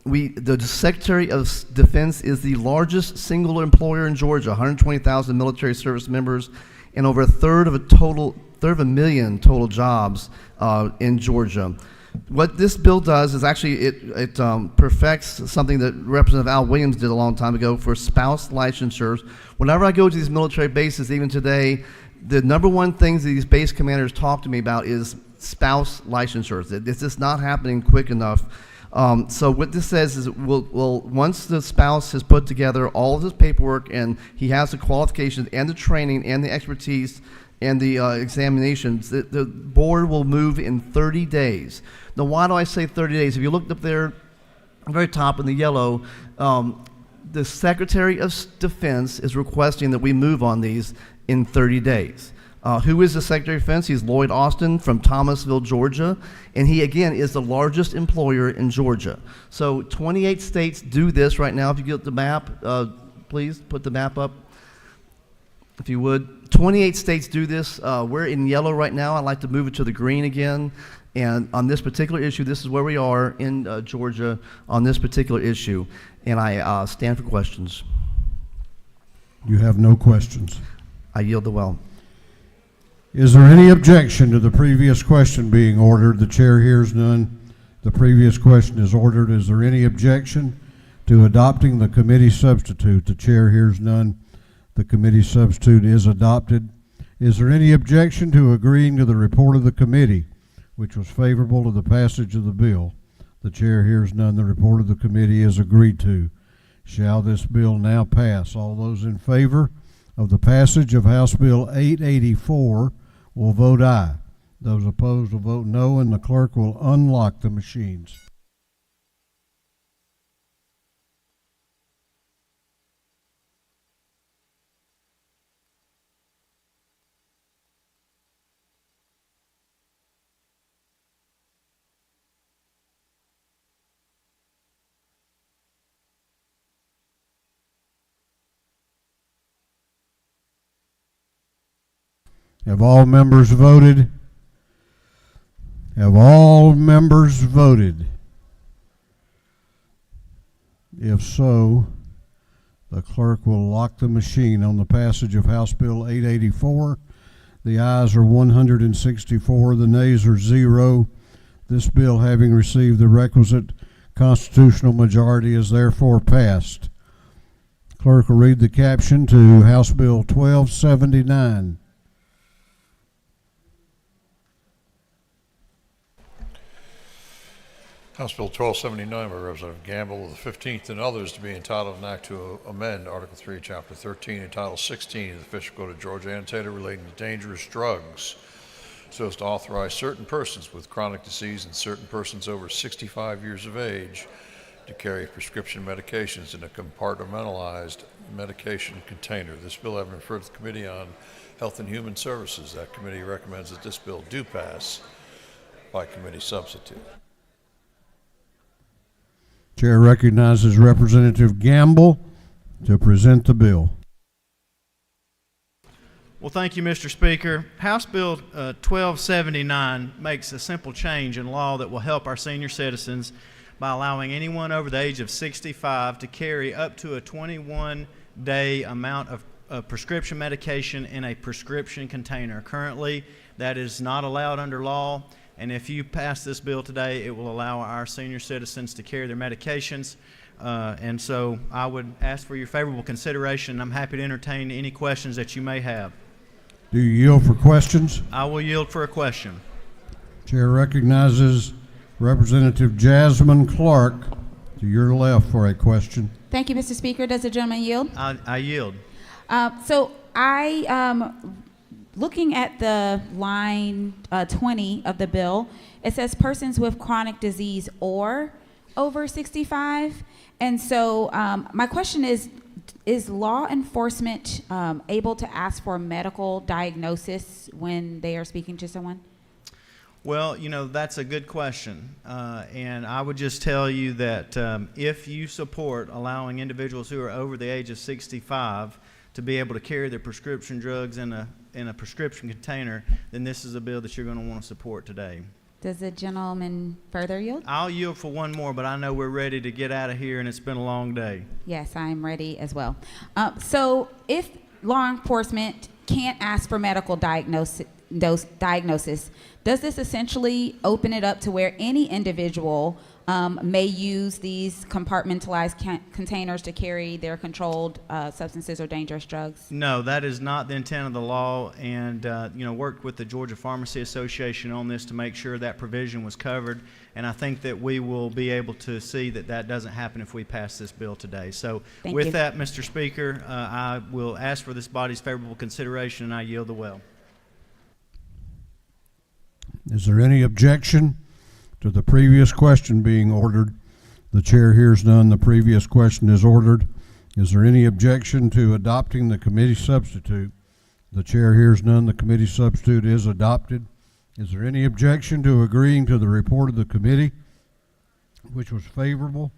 The Secretary of Defense is the largest single employer in Georgia, 120,000 military service members, and over a third of a million total jobs in Georgia. What this bill does is actually it perfects something that Representative Al Williams did a long time ago for spouse licensures. Whenever I go to these military bases, even today, the number one things these base commanders talk to me about is spouse licensures. It's just not happening quick enough. So what this says is, once the spouse has put together all of his paperwork and he has the qualifications and the training and the expertise and the examinations, the board will move in 30 days. Now, why do I say 30 days? If you looked up there, very top in the yellow, the Secretary of Defense is requesting that we move on these in 30 days. Who is the Secretary of Defense? He's Lloyd Austin from Thomasville, Georgia, and he, again, is the largest employer in Georgia. So 28 states do this right now. If you get the map, please put the map up, if you would. 28 states do this. We're in yellow right now. I'd like to move it to the green again. And on this particular issue, this is where we are in Georgia on this particular issue. And I stand for questions. You have no questions. I yield the well. Is there any objection to the previous question being ordered? The chair hears none. The previous question is ordered. Is there any objection to adopting the committee substitute? The chair hears none. The committee substitute is adopted. Is there any objection to agreeing to the report of the committee, which was favorable to the passage of the bill? The chair hears none. The report of the committee is agreed to. Shall this bill now pass? All those in favor of the passage of House Bill 884 will vote aye. Those opposed will vote no, and the clerk will unlock the machines. Have all members voted? Have all members voted? If so, the clerk will lock the machine on the passage of House Bill 884. The ayes are 164, the nays are 0. This bill, having received the requisite constitutional majority, is therefore passed. Clerk will read the caption to House Bill 1279. House Bill 1279 by Representative Gamble of the 15th and others to be entitled an act to amend Article 3, Chapter 13 and Title 16 of the Official Code of Georgia annotated relating to dangerous drugs, so as to authorize certain persons with chronic disease and certain persons over 65 years of age to carry prescription medications in a compartmentalized medication container. This bill having referred to the Committee on Health and Human Services. That committee recommends that this bill do pass by committee substitute. Chair recognizes Representative Gamble to present the bill. Well, thank you, Mr. Speaker. House Bill 1279 makes a simple change in law that will help our senior citizens by allowing anyone over the age of 65 to carry up to a 21-day amount of prescription medication in a prescription container. Currently, that is not allowed under law. And if you pass this bill today, it will allow our senior citizens to carry their medications. And so I would ask for your favorable consideration. I'm happy to entertain any questions that you may have. Do you yield for questions? I will yield for a question. Chair recognizes Representative Jasmine Clark to your left for a question. Thank you, Mr. Speaker. Does the gentleman yield? I yield. So I looking at the line 20 of the bill, it says persons with chronic disease or over 65. And so my question is law enforcement able to ask for a medical diagnosis when they are speaking to someone? Well, you know, that's a good question. And I would just tell you that if you support allowing individuals who are over the age of 65 to be able to carry their prescription drugs in a prescription container, then this is a bill that you're going to want to support today. Does the gentleman further yield? I'll yield for one more, but I know we're ready to get out of here, and it's been a long day. Yes, I'm ready as well. So if law enforcement can't ask for medical diagnosis, does this essentially open it up to where any individual may use these compartmentalized containers to carry their controlled substances or dangerous drugs? No, that is not the intent of the law, and worked with the Georgia Pharmacy Association on this to make sure that provision was covered, and I think that we will be able to see that that doesn't happen if we pass this bill today. So Thank with you. that, Mr. Speaker, I will ask for this body's favorable consideration, and I yield the well. Is there any objection to the previous question being ordered? The chair hears none. The previous question is ordered. Is there any objection to adopting the committee substitute? The chair hears none. The committee substitute is adopted. Is there any objection to agreeing to the report of the committee, which was favorable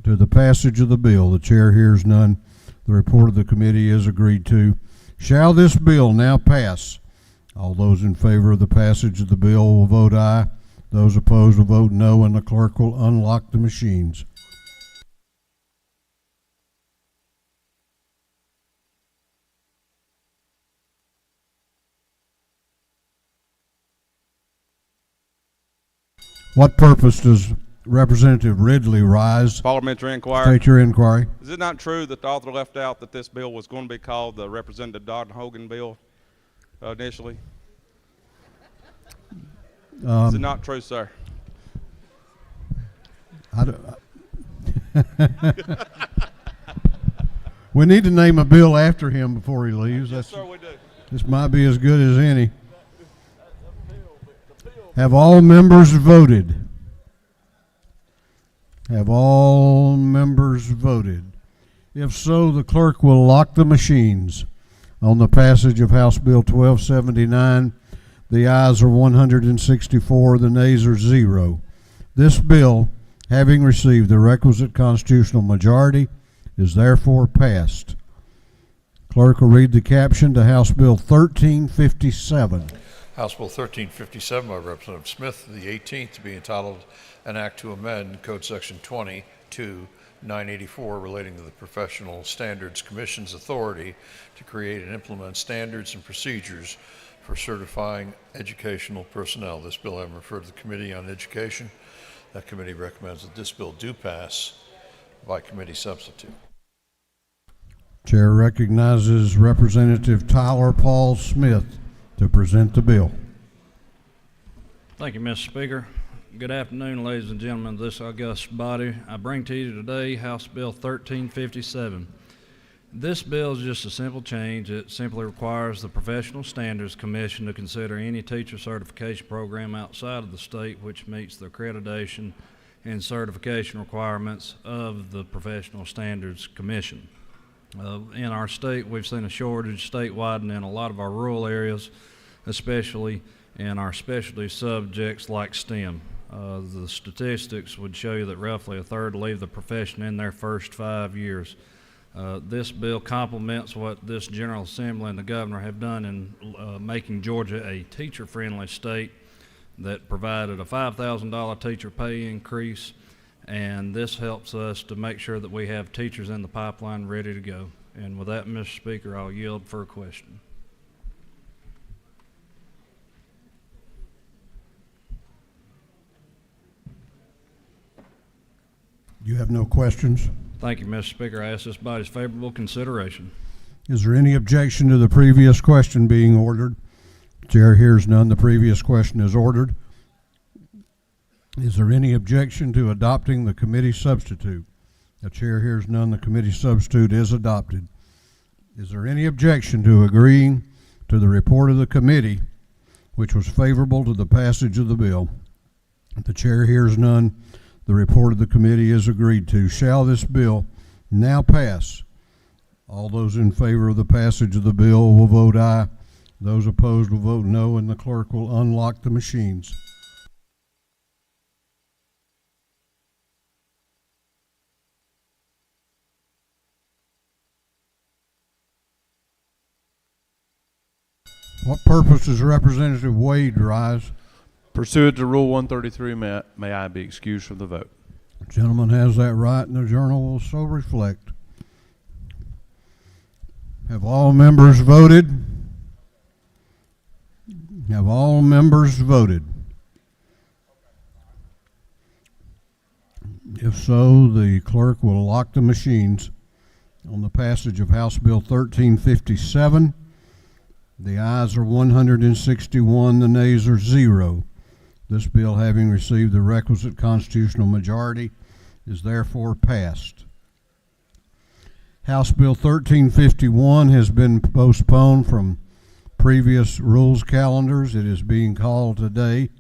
to the passage of the bill? The chair hears none. The report of the committee is agreed to. Shall this bill now pass? All those in favor of the passage of the bill will vote aye. Those opposed will vote no, and the clerk will unlock the machines. What purpose does Representative Ridley rise? Parliamentary inquiry. State your inquiry. Is it not true that the author left out that this bill was going to be called the Representative Dodd Hogan bill initially? Is it not true, sir? We need to name a bill after him before he leaves. Yes, sir, we do. This might be as good as any. Have all members voted? Have all members voted? If so, the clerk will lock the machines on the passage of House Bill 1279. The ayes are 164, the nays are 0. This bill, having received the requisite constitutional majority, is therefore passed. Clerk will read the caption to House Bill 1357. House Bill 1357 by Representative Smith, the 18th, to be entitled An Act to Amend Code Section 22-984 relating to the Professional Standards Commission's authority to create and implement standards and procedures for certifying educational personnel. This bill having referred to the Committee on Education. That committee recommends that this bill do pass by committee substitute. Chair recognizes Representative Tyler Paul Smith to present the bill. Thank you, Mr. Speaker. Good afternoon, ladies and gentlemen of this august body. I bring to you today House Bill 1357. This bill is just a simple change. It simply requires the Professional Standards Commission to consider any teacher certification program outside of the state which meets the accreditation and certification requirements of the Professional Standards Commission. In our state, we've seen a shortage statewide and in a lot of our rural areas, especially in our specialty subjects like STEM. The statistics would show you that roughly a third leave the profession in their first 5 years. This bill complements what this General Assembly and the Governor have done in making Georgia a teacher-friendly state that provided a $5,000 teacher pay increase, and this helps us to make sure that we have teachers in the pipeline ready to go. And with that, Mr. Speaker, I'll yield for a question. You have no questions? Thank you, Mr. Speaker. I ask this body's favorable consideration. Is there any objection to the previous question being ordered? Chair hears none. The previous question is ordered. Is there any objection to adopting the committee substitute? The chair hears none. The committee substitute is adopted. Is there any objection to agreeing to the report of the committee, which was favorable to the passage of the bill? The chair hears none. The report of the committee is agreed to. Shall this bill now pass? All those in favor of the passage of the bill will vote aye. Those opposed will vote no, and the clerk will unlock the machines. What purpose does Representative Wade rise? Pursuant to Rule 133, may I be excused from the vote? The gentleman has that right, and the journal will so reflect. Have all members voted? Have all members voted? If so, the clerk will lock the machines on the passage of House Bill 1357. The ayes are 161, the nays are 0. This bill, having received the requisite constitutional majority, is therefore passed. House Bill 1351 has been postponed from previous rules calendars. It is being called today.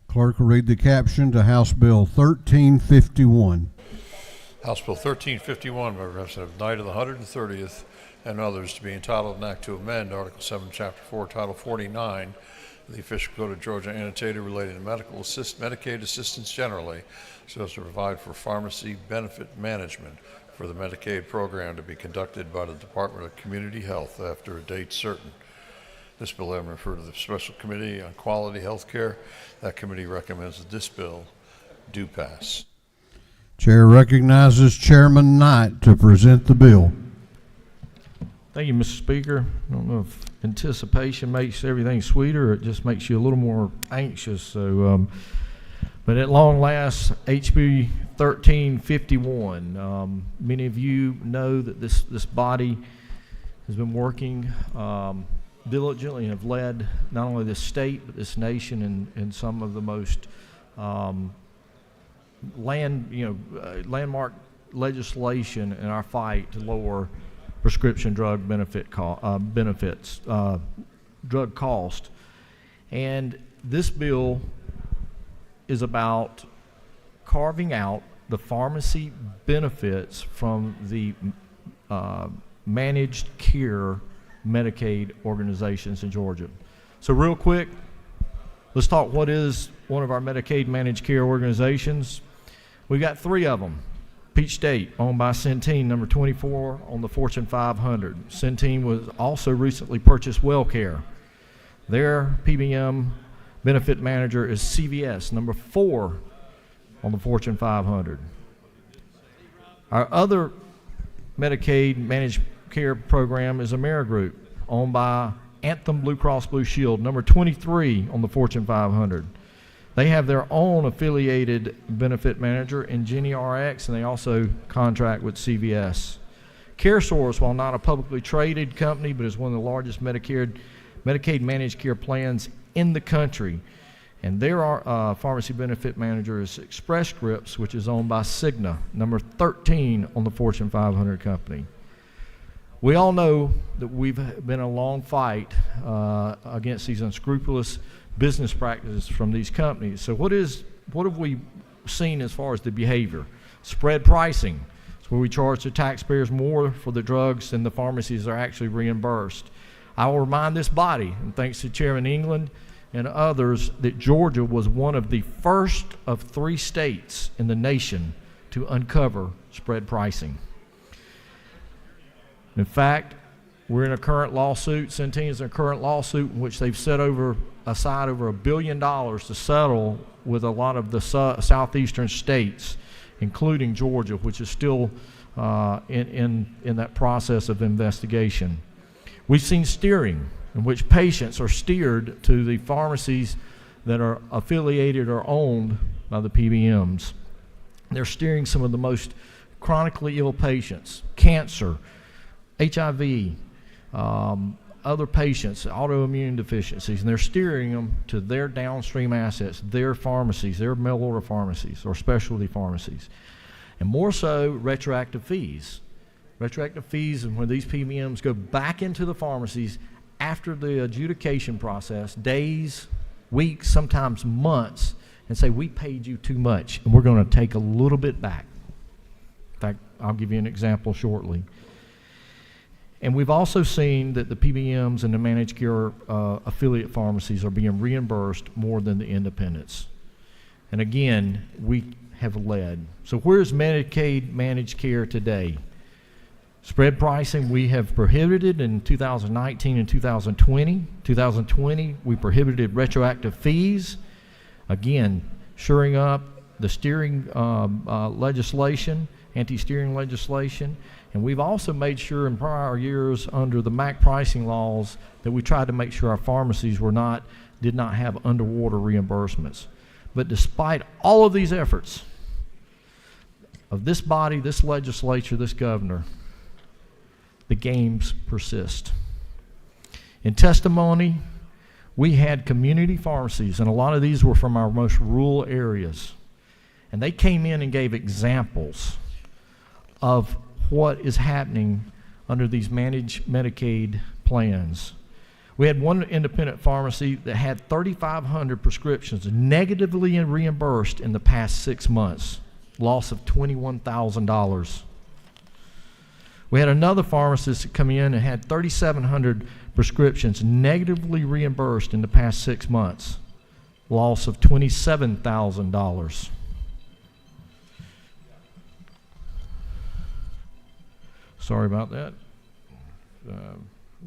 Clerk will read the caption to House Bill 1351. House Bill 1351 by Representative Knight of the 130th and others, to be entitled an act to amend Article 7, Chapter 4, Title 49 of the Official Code of Georgia annotated relating to Medicaid assistance generally, so as to provide for pharmacy benefit management for the Medicaid program to be conducted by the Department of Community Health after a date certain. This bill having referred to the Special Committee on Quality Health Care. That committee recommends that this bill do pass. Chair recognizes Chairman Knight to present the bill. Thank you, Mr. Speaker. I don't know if anticipation makes everything sweeter or it just makes you a little more anxious. So, but at long last, HB 1351. Many of you know that this body has been working diligently and have led not only this state but this nation in some of the most landmark legislation in our fight to lower prescription drug drug cost. And this bill is about carving out the pharmacy benefits from the managed care Medicaid organizations in Georgia. So real quick, let's talk what is one of our Medicaid managed care organizations. We've got 3 of them. Peach State, owned by Centene, number 24 on the Fortune 500. Centene was also recently purchased WellCare. Their PBM benefit manager is CVS, number 4 on the Fortune 500. Our other Medicaid managed care program is Amerigroup, owned by Anthem Blue Cross Blue Shield, number 23 on the Fortune 500. They have their own affiliated benefit manager in GenieRx, and they also contract with CVS. CareSource, while not a publicly traded company, but is one of the largest Medicaid managed care plans in the country. And their pharmacy benefit manager is Express Scripts, which is owned by Cigna, number 13 on the Fortune 500 company. We all know that we've been a long fight against these unscrupulous business practices from these companies. So what have we seen as far as the behavior? Spread pricing. It's where we charge the taxpayers more for the drugs than the pharmacies are actually reimbursed. I will remind this body, and thanks to Chairman England and others, that Georgia was one of the first of 3 states in the nation to uncover spread pricing. In fact, we're in a current lawsuit, Centene is in a current lawsuit in which they've set aside over $1 billion to settle with a lot of the southeastern states, including Georgia, which is still in that process of investigation. We've seen steering, in which patients are steered to the pharmacies that are affiliated or owned by the PBMs. They're steering some of the most chronically ill patients, cancer, HIV, other patients, autoimmune deficiencies, and they're steering them to their downstream assets, their pharmacies, their mail order pharmacies or specialty pharmacies. And more so, retroactive fees. Retroactive fees is when these PBMs go back into the pharmacies after the adjudication process, days, weeks, sometimes months, and say, we paid you too much, and we're going to take a little bit back. In fact, I'll give you an example shortly. And we've also seen that the PBMs and the managed care affiliate pharmacies are being reimbursed more than the independents. And again, we have led. So where's Medicaid managed care today? Spread pricing we have prohibited in 2019 and 2020. 2020, we prohibited retroactive fees. Again, shoring up the steering legislation, anti-steering legislation. And we've also made sure in prior years under the MAC pricing laws that we tried to make sure our pharmacies did not have underwater reimbursements. But despite all of these efforts, of this body, this legislature, this governor, the games persist. In testimony, we had community pharmacies, and a lot of these were from our most rural areas. And they came in and gave examples of what is happening under these managed Medicaid plans. We had one independent pharmacy that had 3,500 prescriptions negatively reimbursed in the past 6 months, loss of $21,000. We had another pharmacist that come in and had 3,700 prescriptions negatively reimbursed in the past 6 months, loss of $27,000. Sorry about that.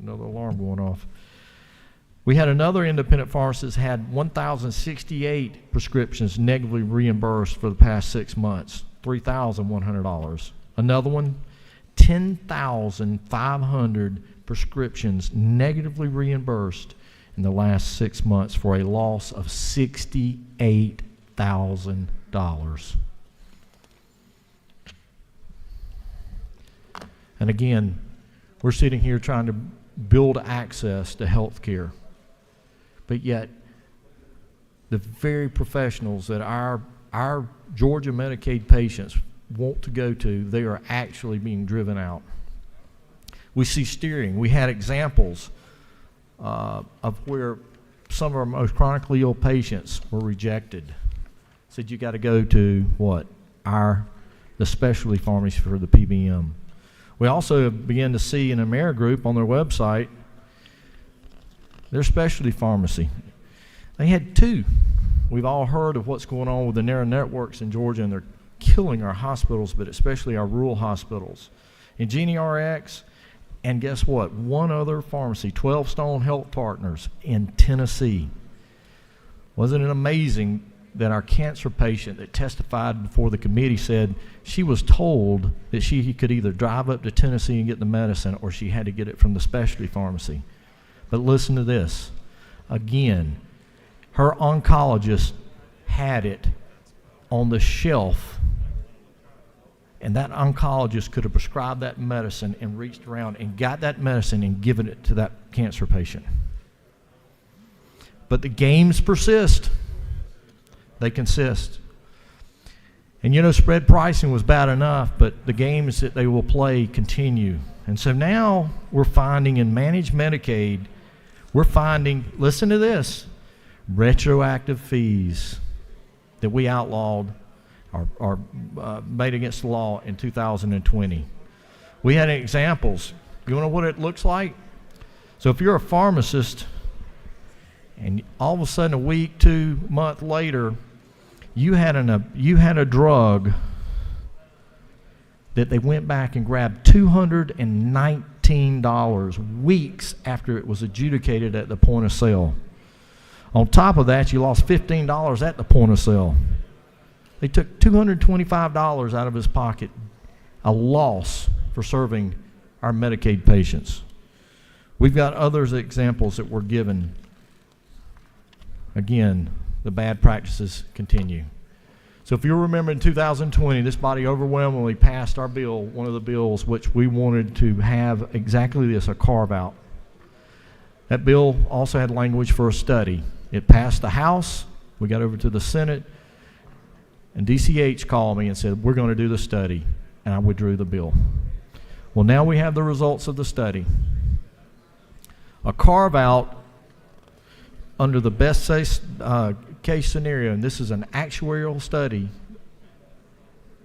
Another alarm going off. We had another independent pharmacist had 1,068 prescriptions negatively reimbursed for the past 6 months, $3,100. Another one, 10,500 prescriptions negatively reimbursed in the last 6 months for a loss of $68,000. And again, we're sitting here trying to build access to health care. But yet, the very professionals that our Georgia Medicaid patients want to go to, they are actually being driven out. We see steering. We had examples of where some of our most chronically ill patients were rejected. Said you got to go to what? The specialty pharmacy for the PBM. We also began to see in AmeriGroup on their website their specialty pharmacy. They had 2. We've all heard of what's going on with the narrow networks in Georgia, and they're killing our hospitals, but especially our rural hospitals. IngenioRx, and guess what? One other pharmacy, 12 Stone Health Partners in Tennessee. Wasn't it amazing that our cancer patient that testified before the committee said she was told that she could either drive up to Tennessee and get the medicine or she had to get it from the specialty pharmacy. But listen to this. Again, her oncologist had it on the shelf, and that oncologist could have prescribed that medicine and reached around and got that medicine and given it to that cancer patient. But the games persist. They consist. And you know, spread pricing was bad enough, but the games that they will play continue. And so now we're finding in managed Medicaid, we're finding, listen to this, retroactive fees that we outlawed or made against the law in 2020. We had examples. You want to know what it looks like? So if you're a pharmacist and all of a sudden a week, 2 months later, you had a drug that they went back and grabbed $219 weeks after it was adjudicated at the point of sale. On top of that, you lost $15 at the point of sale. They took $225 out of his pocket, a loss for serving our Medicaid patients. We've got other examples that were given. Again, the bad practices continue. So if you remember in 2020, this body overwhelmingly passed our bill, one of the bills which we wanted to have exactly this, a carve-out. That bill also had language for a study. It passed the House, we got over to the Senate, and DCH called me and said, we're going to do the study, and I withdrew the bill. Well, now we have the results of the study. A carve-out under the best case scenario, and this is an actuarial study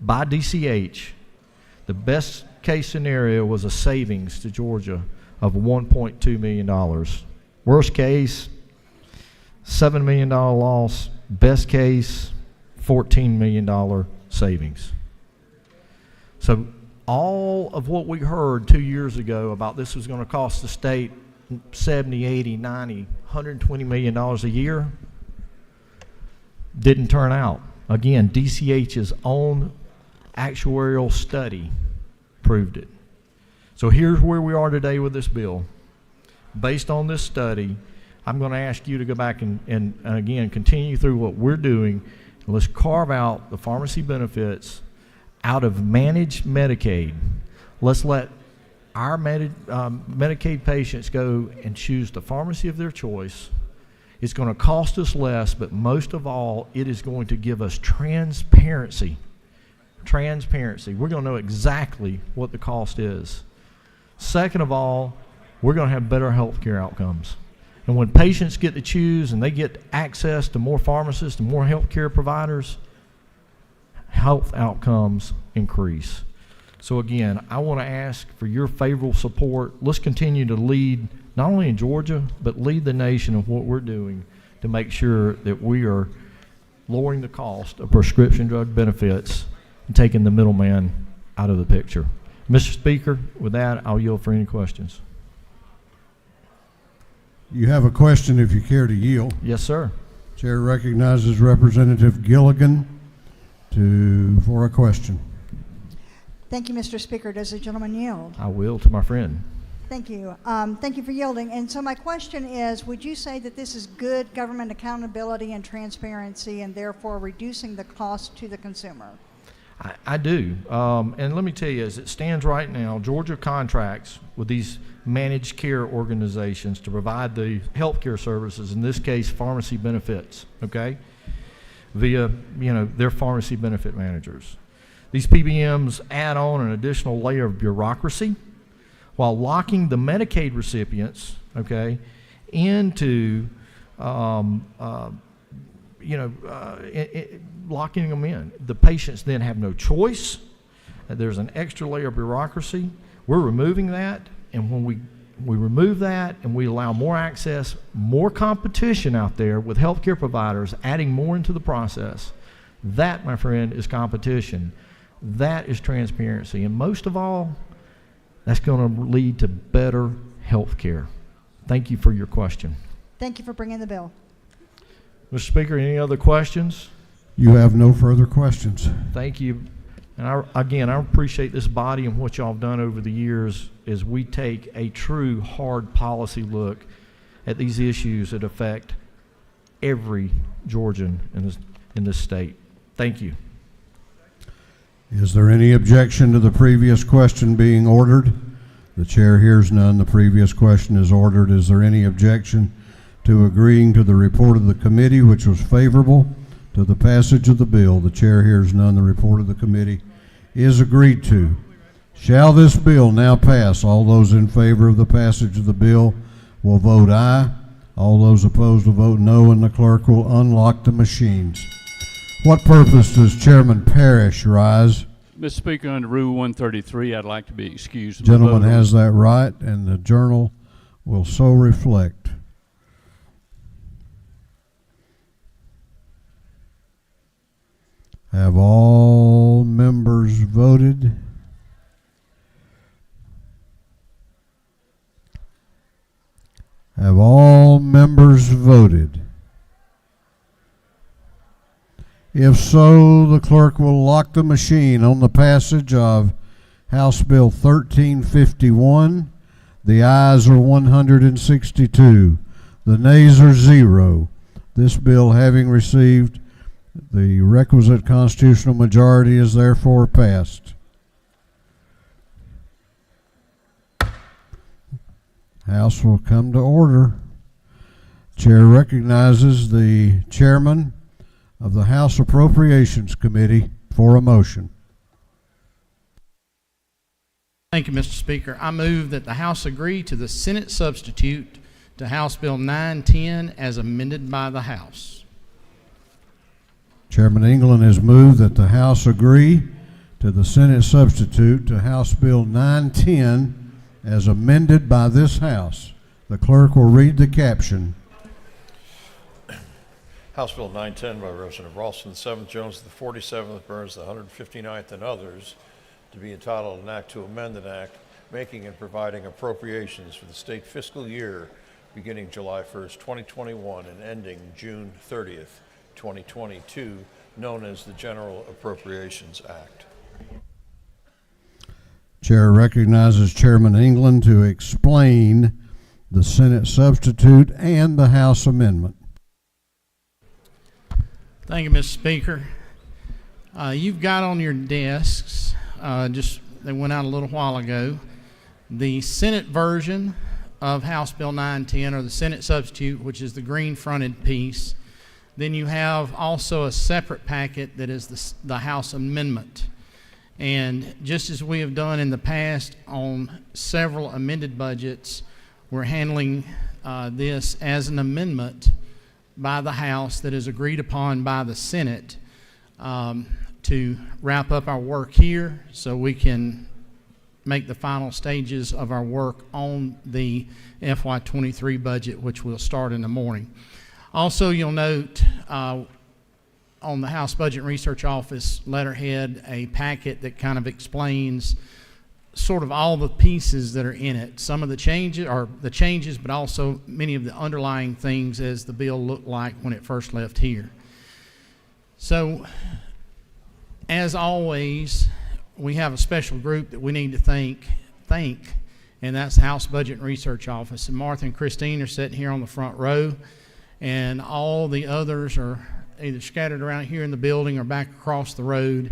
by DCH, the best case scenario was a savings to Georgia of $1.2 million. Worst case, $7 million loss. Best case, $14 million savings. So all of what we heard 2 years ago about this was going to cost the state 70, 80, 90, $120 million a year didn't turn out. Again, DCH's own actuarial study proved it. So here's where we are today with this bill. Based on this study, I'm going to ask you to go back and again continue through what we're doing. Let's carve out the pharmacy benefits out of managed Medicaid. Let's let our Medicaid patients go and choose the pharmacy of their choice. It's going to cost us less, but most of all, it is going to give us transparency. Transparency. We're going to know exactly what the cost is. Second of all, we're going to have better health care outcomes. And when patients get to choose and they get access to more pharmacists and more health care providers, health outcomes increase. So again, I want to ask for your favorable support. Let's continue to lead, not only in Georgia, but lead the nation of what we're doing to make sure that we are lowering the cost of prescription drug benefits and taking the middleman out of the picture. Mr. Speaker, with that, I'll yield for any questions. You have a question if you care to yield. Yes, sir. Chair recognizes Representative Gilligan for a question. Thank you, Mr. Speaker. Does the gentleman yield? I will to my friend. Thank you. Thank you for yielding. And so my question is, would you say that this is good government accountability and transparency and therefore reducing the cost to the consumer? I do. And let me tell you, as it stands right now, Georgia contracts with these managed care organizations to provide the health care services, in this case, pharmacy benefits, okay, via, their pharmacy benefit managers. These PBMs add on an additional layer of bureaucracy while locking the Medicaid recipients, okay, into, locking them in. The patients then have no choice. There's an extra layer of bureaucracy. We're removing that, and when we remove that and we allow more access, more competition out there with healthcare providers, adding more into the process, that, my friend, is competition. That is transparency. And most of all, that's going to lead to better health care. Thank you for your question. Thank you for bringing the bill. Mr. Speaker, any other questions? You have no further questions. Thank you. And I appreciate this body and what y'all have done over the years as we take a true hard policy look at these issues that affect every Georgian in this state. Thank you. Is there any objection to the previous question being ordered? The chair hears none. The previous question is ordered. Is there any objection to agreeing to the report of the committee, which was favorable to the passage of the bill? The chair hears none. The report of the committee is agreed to. Shall this bill now pass? All those in favor of the passage of the bill will vote aye. All those opposed will vote no, and the clerk will unlock the machines. What purpose does Chairman Parrish rise? Mr. Speaker, under Rule 133, I'd like to be excused. Gentleman has that right, and the journal will so reflect. Have all members voted? Have all members voted? If so, the clerk will lock the machine on the passage of House Bill 1351. The ayes are 162. The nays are 0. This bill, having received the requisite constitutional majority, is therefore passed. House will come to order. Chair recognizes the chairman of the House Appropriations Committee for a motion. Thank you, Mr. Speaker. I move that the House agree to the Senate substitute to House Bill 910 as amended by the House. Chairman England has moved that the House agree to the Senate substitute to House Bill 910 as amended by this House. The clerk will read the caption. House Bill 910 by Representative Ralston, the 7th, Jones, the 47th, Burns, the 159th, and others, to be entitled an act to amend an act making and providing appropriations for the state fiscal year beginning July 1st, 2021 and ending June 30th, 2022, known as the General Appropriations Act. Chair recognizes Chairman England to explain the Senate substitute and the House amendment. Thank you, Mr. Speaker. You've got on your desks they went out a little while ago. The Senate version of House Bill 910, or the Senate substitute, which is the green fronted piece. Then you have also a separate packet that is the House amendment. And just as we have done in the past on several amended budgets, we're handling this as an amendment by the House that is agreed upon by the Senate to wrap up our work here so we can make the final stages of our work on the FY23 budget, which will start in the morning. Also, you'll note on the House Budget and Research Office letterhead a packet that kind of explains sort of all the pieces that are in it. Some of the changes, but also many of the underlying things as the bill looked like when it first left here. So, as always, we have a special group that we need to thank, and that's House Budget and Research Office. And Martha and Christine are sitting here on the front row, and all the others are either scattered around here in the building or back across the road.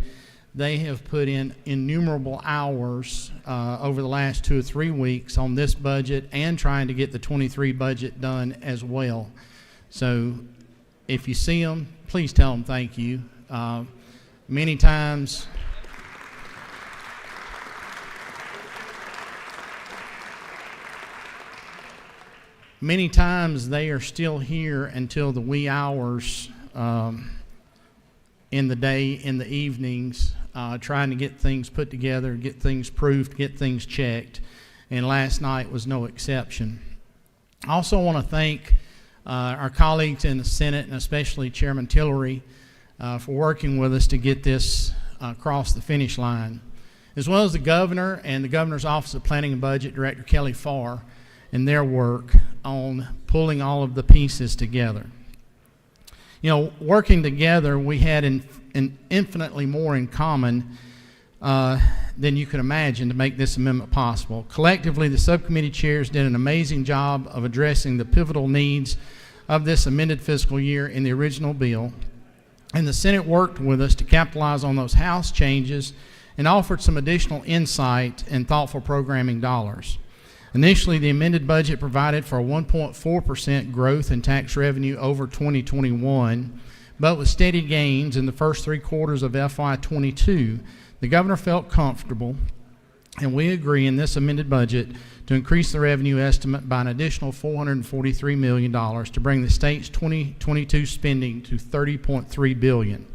They have put in innumerable hours over the last 2 or 3 weeks on this budget and trying to get the 23 budget done as well. So if you see them, please tell them thank you. Many times they are still here until the wee hours in the day, in the evenings, trying to get things put together, get things proofed, get things checked, and last night was no exception. I also want to thank our colleagues in the Senate, and especially Chairman Tillery, for working with us to get this across the finish line, as well as the Governor and the Governor's Office of Planning and Budget, Director Kelly Farr, and their work on pulling all of the pieces together. You know, working together, we had infinitely more in common than you could imagine to make this amendment possible. Collectively, the subcommittee chairs did an amazing job of addressing the pivotal needs of this amended fiscal year in the original bill, and the Senate worked with us to capitalize on those House changes and offered some additional insight and thoughtful programming dollars. Initially, the amended budget provided for a 1.4% growth in tax revenue over 2021, but with steady gains in the first 3 quarters of FY22, the Governor felt comfortable, and we agree in this amended budget to increase the revenue estimate by an additional $443 million to bring the state's 2022 spending to $30.3 billion.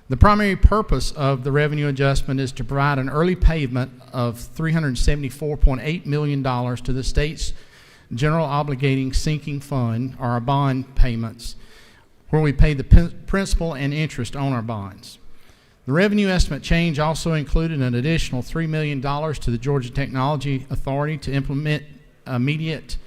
The primary purpose of the revenue adjustment is to provide an early payment of $374.8 million to the state's general obligating sinking fund, or our bond payments, where we pay the principal and interest on our bonds. The revenue estimate change also included an additional $3 million to the Georgia Technology Authority to implement immediate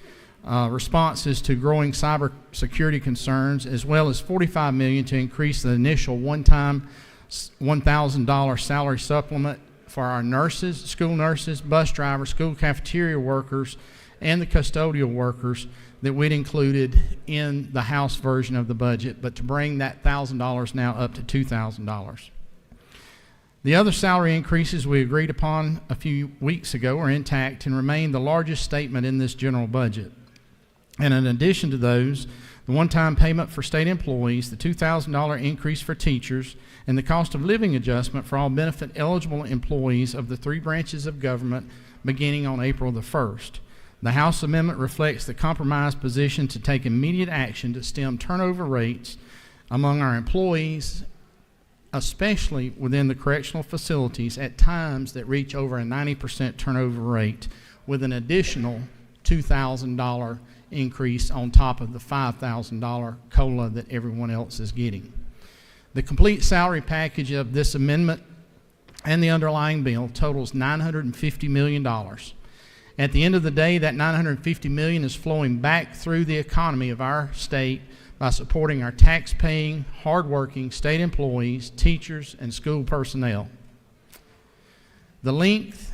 responses to growing cybersecurity concerns, as well as $45 million to increase the initial one-time $1,000 salary supplement for our nurses, school nurses, bus drivers, school cafeteria workers, and the custodial workers that we'd included in the House version of the budget, but to bring that $1,000 now up to $2,000. The other salary increases we agreed upon a few weeks ago are intact and remain the largest statement in this general budget. And in addition to those, the one-time payment for state employees, the $2,000 increase for teachers, and the cost of living adjustment for all benefit-eligible employees of the 3 branches of government beginning on April the 1st. The House amendment reflects the compromise position to take immediate action to stem turnover rates among our employees, especially within the correctional facilities at times that reach over a 90% turnover rate, with an additional $2,000 increase on top of the $5,000 COLA that everyone else is getting. The complete salary package of this amendment and the underlying bill totals $950 million. At the end of the day, that $950 million is flowing back through the economy of our state by supporting our tax-paying, hard-working state employees, teachers, and school personnel. The length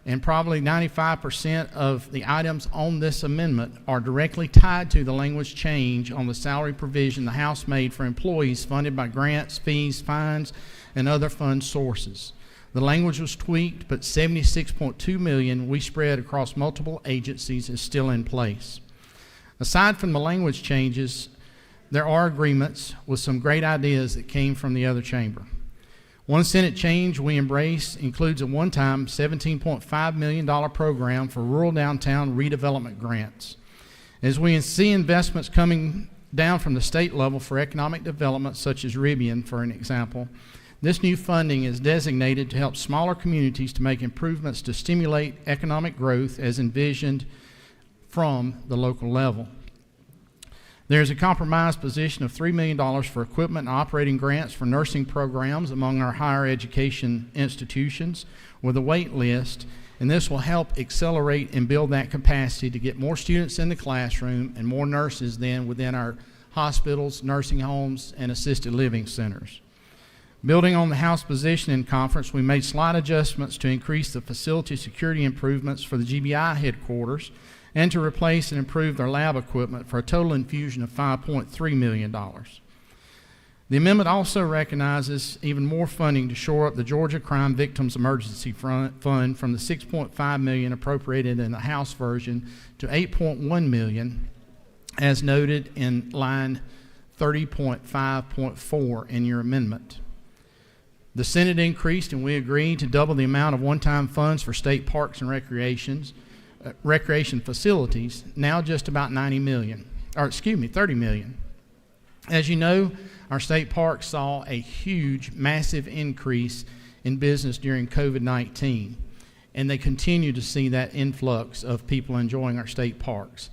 and probably 95% of the items on this amendment are directly tied to the language change on the salary provision the House made for employees funded by grants, fees, fines, and other fund sources. The language was tweaked, but $76.2 million we spread across multiple agencies is still in place. Aside from the language changes, there are agreements with some great ideas that came from the other chamber. One Senate change we embrace includes a one-time $17.5 million program for rural downtown redevelopment grants. As we see investments coming down from the state level for economic development, such as Rivian, for an example, this new funding is designated to help smaller communities to make improvements to stimulate economic growth as envisioned from the local level. There's a compromised position of $3 million for equipment and operating grants for nursing programs among our higher education institutions with a wait list, and this will help accelerate and build that capacity to get more students in the classroom and more nurses then within our hospitals, nursing homes, and assisted living centers. Building on the House position in conference, we made slight adjustments to increase the facility security improvements for the GBI headquarters and to replace and improve their lab equipment for a total infusion of $5.3 million. The amendment also recognizes even more funding to shore up the Georgia Crime Victims Emergency Fund from the $6.5 million appropriated in the House version to $8.1 million, as noted in line 30.5.4 in your amendment. The Senate increased, and we agreed to double the amount of one-time funds for state parks and recreation facilities, now just about $30 million. As you know, our state parks saw a huge, massive increase in business during COVID-19, and they continue to see that influx of people enjoying our state parks.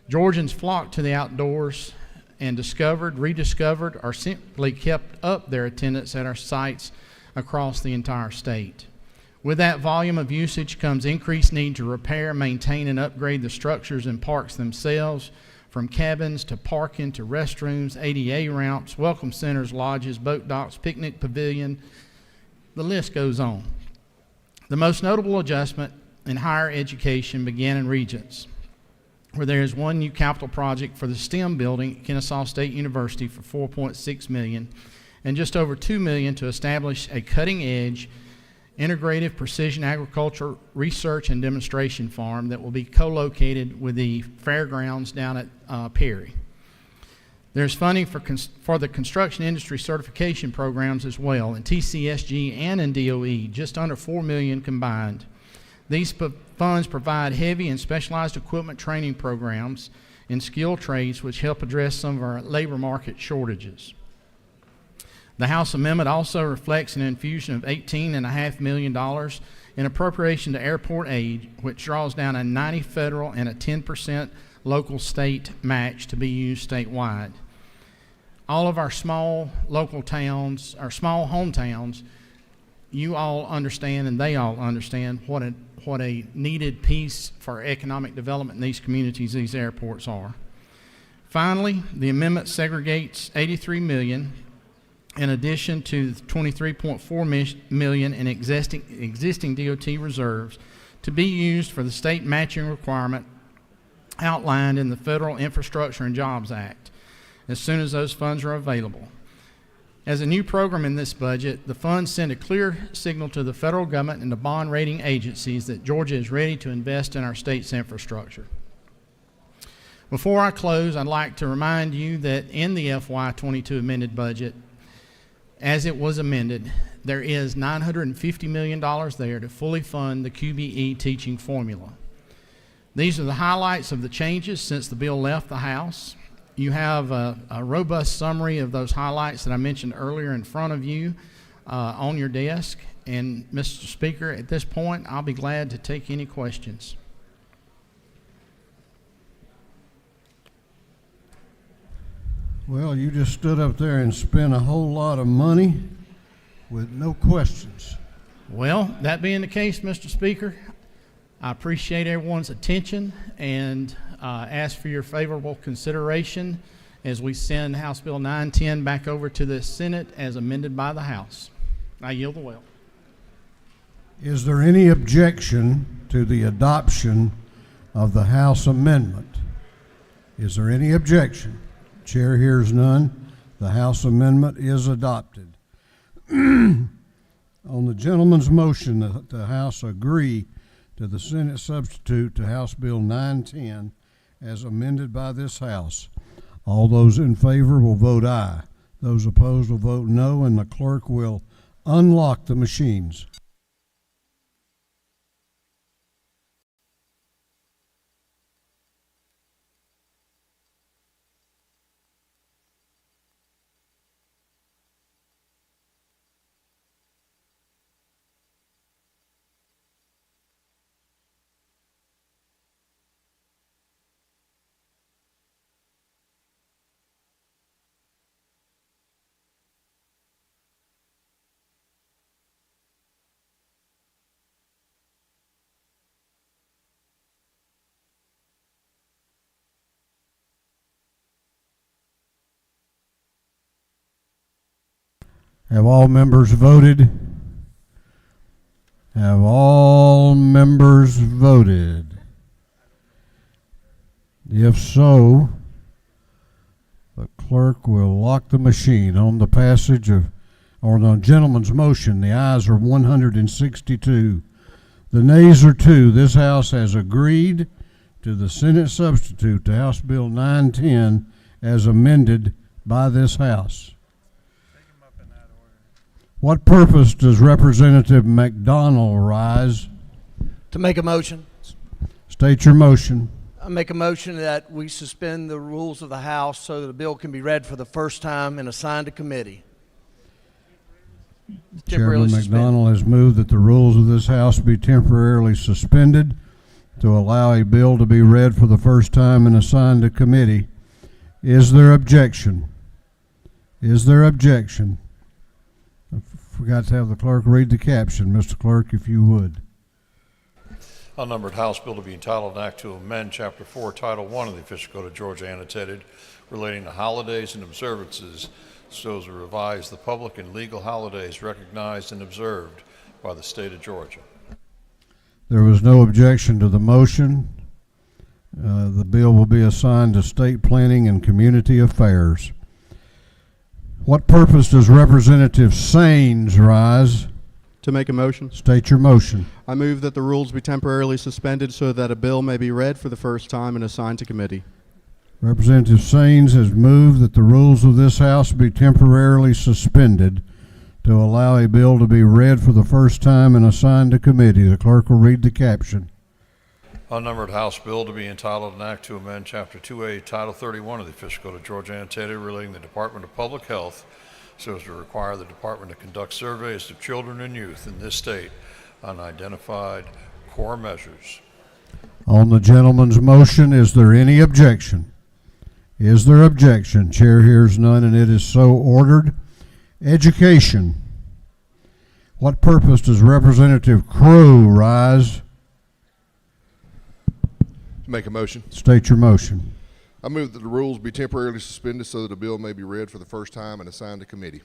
Georgians flocked to the outdoors and rediscovered, or simply kept up their attendance at our sites across the entire state. With that volume of usage comes increased need to repair, maintain, and upgrade the structures and parks themselves, from cabins to parking to restrooms, ADA ramps, welcome centers, lodges, boat docks, picnic pavilion. The list goes on. The most notable adjustment in higher education began in Regents, where there is one new capital project for the STEM building at Kennesaw State University for $4.6 million, and just over $2 million to establish a cutting-edge, integrative precision agriculture research and demonstration farm that will be co-located with the fairgrounds down at Perry. There's funding for the construction industry certification programs as well, in TCSG and in DOE, just under $4 million combined. These funds provide heavy and specialized equipment training programs in skilled trades, which help address some of our labor market shortages. The House amendment also reflects an infusion of $18.5 million in appropriation to airport aid, which draws down a 90% federal and a 10% local state match to be used statewide. All of our small local towns, our small hometowns, you all understand and they all understand what a needed piece for economic development in these communities these airports are. Finally, the amendment segregates $83 million in addition to the $23.4 million in existing DOT reserves to be used for the state matching requirement outlined in the Federal Infrastructure and Jobs Act as soon as those funds are available. As a new program in this budget, the funds send a clear signal to the federal government and the bond rating agencies that Georgia is ready to invest in our state's infrastructure. Before I close, I'd like to remind you that in the FY22 amended budget, as it was amended, there is $950 million there to fully fund the QBE teaching formula. These are the highlights of the changes since the bill left the House. You have a robust summary of those highlights that I mentioned earlier in front of you on your desk. And Mr. Speaker, at this point, I'll be glad to take any questions. Well, you just stood up there and spent a whole lot of money with no questions. Well, that being the case, Mr. Speaker, I appreciate everyone's attention and ask for your favorable consideration as we send House Bill 910 back over to the Senate as amended by the House. I yield the will. Is there any objection to the adoption of the House amendment? Is there any objection? Chair hears none. The House amendment is adopted. On the gentleman's motion that the House agree to the Senate substitute to House Bill 910 as amended by this House, all those in favor will vote aye. Those opposed will vote no, and the clerk will unlock the machines. Have all members voted? Have all members voted? If so, the clerk will lock the machine. On the passage of, or the gentleman's motion, the ayes are 162. The nays are 2. This House has agreed to the Senate substitute to House Bill 910 as amended by this House. What purpose does Representative McDonald rise? To make a motion. State your motion. I make a motion that we suspend the rules of the House so that the bill can be read for the first time and assigned to committee. Chairman McDonald has moved that the rules of this House be temporarily suspended to allow a bill to be read for the first time and assigned to committee. Is there objection? Is there objection? I forgot to have the clerk read the caption. Mr. Clerk, if you would. Unnumbered House Bill to be entitled an act to amend Chapter 4, Title 1 of the Official Code of Georgia annotated relating to holidays and observances so as to revise the public and legal holidays recognized and observed by the state of Georgia. There was no objection to the motion. The bill will be assigned to State Planning and Community Affairs. What purpose does Representative Saines rise? To make a motion. State your motion. I move that the rules be temporarily suspended so that a bill may be read for the first time and assigned to committee. Representative Saines has moved that the rules of this House be temporarily suspended to allow a bill to be read for the first time and assigned to committee. The clerk will read the caption. Unnumbered House Bill to be entitled an act to amend Chapter 2A, Title 31 of the Official Code of Georgia annotated relating to the Department of Public Health so as to require the department to conduct surveys of children and youth in this state on identified core measures. On the gentleman's motion, is there any objection? Is there objection? Chair hears none, and it is so ordered. Education. What purpose does Representative Crowe rise? Make a motion. State your motion. I move that the rules be temporarily suspended so that a bill may be read for the first time and assigned to committee.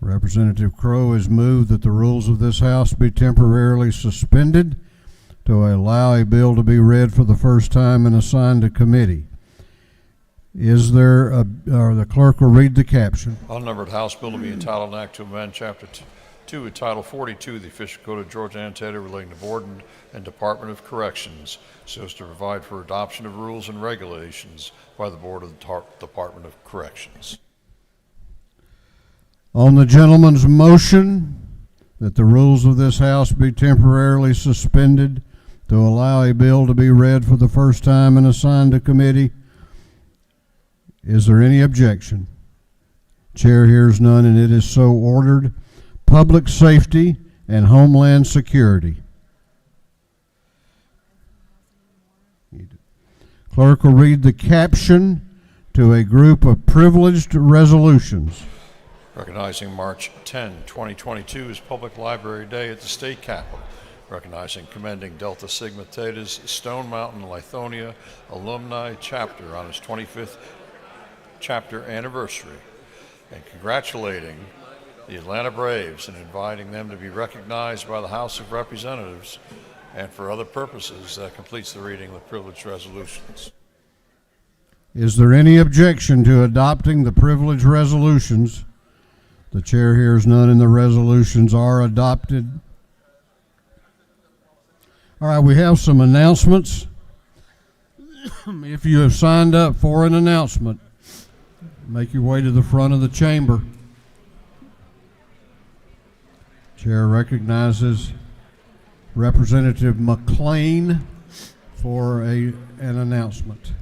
Representative Crowe has moved that the rules of this House be temporarily suspended to allow a bill to be read for the first time and assigned to committee. Is there or the clerk will read the caption. Unnumbered House Bill to be entitled an act to amend Chapter 2 of Title 42 of the Official Code of Georgia annotated relating to Board and Department of Corrections so as to provide for adoption of rules and regulations by the Board of the Department of Corrections. On the gentleman's motion that the rules of this House be temporarily suspended to allow a bill to be read for the first time and assigned to committee, is there any objection? Chair hears none, and it is so ordered. Public Safety and Homeland Security. Clerk will read the caption to a group of privileged resolutions. Recognizing March 10, 2022 as Public Library Day at the State Capitol. Recognizing and commending Delta Sigma Theta's Stone Mountain Lithonia Alumni Chapter on its 25th chapter anniversary. And congratulating the Atlanta Braves and inviting them to be recognized by the House of Representatives, and for other purposes, that completes the reading of the privileged resolutions. Is there any objection to adopting the privileged resolutions? The chair hears none and the resolutions are adopted. All right, we have some announcements. If you have signed up for an announcement, make your way to the front of the chamber. Chair recognizes Representative McLean for an announcement.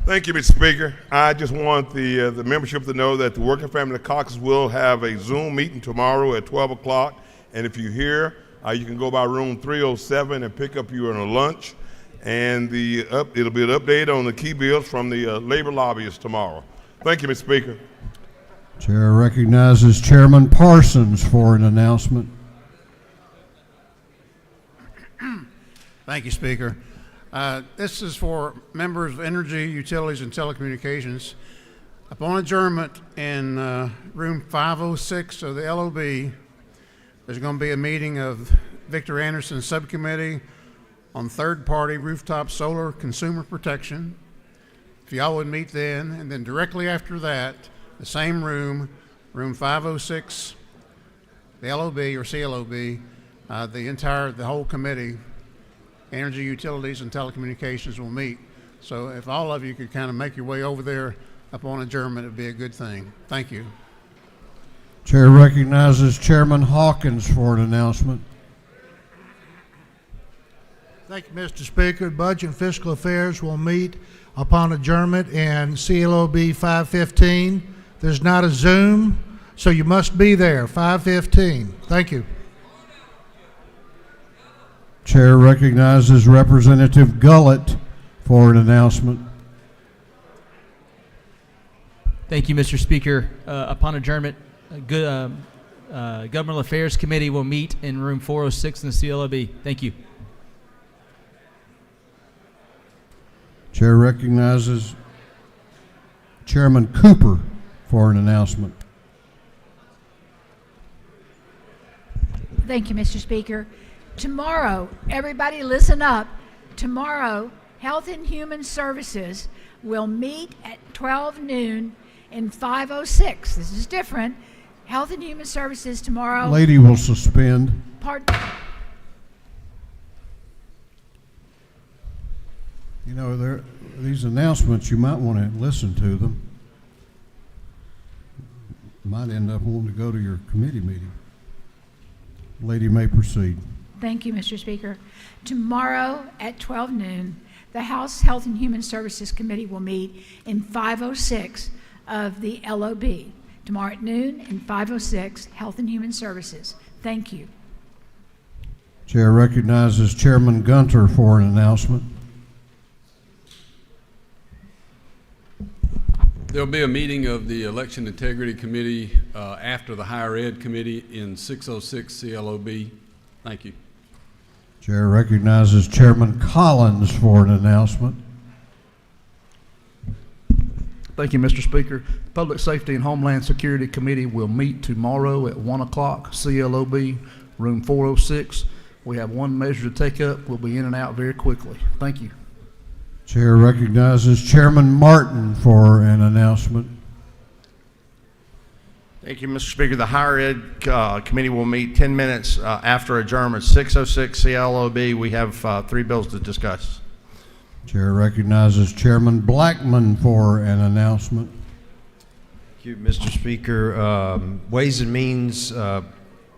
Thank you, Mr. Speaker. I just want the membership to know that the Working Family Caucus will have a Zoom meeting tomorrow at 12 o'clock. And if you're here, you can go by room 307 and pick up your lunch. And it'll be an update on the key bills from the labor lobbyists tomorrow. Thank you, Mr. Speaker. Chair recognizes Chairman Parsons for an announcement. Thank you, Speaker. This is for members of Energy, Utilities, and Telecommunications. Upon adjournment in room 506 of the LOB, there's going to be a meeting of Victor Anderson's Subcommittee on third-party rooftop solar consumer protection. If y'all would meet then, and then directly after that, the same room, room 506, the LOB or CLOB, the whole committee, Energy, Utilities, and Telecommunications will meet. So if all of you could kind of make your way over there upon adjournment, it'd be a good thing. Thank you. Chair recognizes Chairman Hawkins for an announcement. Thank you, Mr. Speaker. Budget and Fiscal Affairs will meet upon adjournment in CLOB 515. There's not a Zoom, so you must be there, 515. Thank you. Chair recognizes Representative Gullett for an announcement. Thank you, Mr. Speaker. Upon adjournment, Governmental Affairs Committee will meet in room 406 in the CLOB. Thank you. Chair recognizes Chairman Cooper for an announcement. Thank you, Mr. Speaker. Tomorrow, everybody listen up. Tomorrow, Health and Human Services will meet at 12 noon in 506. This is different. Health and Human Services tomorrow. Lady will suspend. Pardon? You know, these announcements, you might want to listen to them. Might end up wanting to go to your committee meeting. Lady may proceed. Thank you, Mr. Speaker. Tomorrow at 12 noon, the House Health and Human Services Committee will meet in 506 of the LOB. Tomorrow at noon in 506, Health and Human Services. Thank you. Chair recognizes Chairman Gunter for an announcement. There'll be a meeting of the Election Integrity Committee after the Higher Ed Committee in 606 CLOB. Thank you. Chair recognizes Chairman Collins for an announcement. Thank you, Mr. Speaker. Public Safety and Homeland Security Committee will meet tomorrow at 1 o'clock, CLOB, room 406. We have one measure to take up. We'll be in and out very quickly. Thank you. Chair recognizes Chairman Martin for an announcement. Thank you, Mr. Speaker. The Higher Ed Committee will meet 10 minutes after adjournment, 606 CLOB. We have 3 bills to discuss. Chair recognizes Chairman Blackman for an announcement. Thank you, Mr. Speaker. Ways and Means,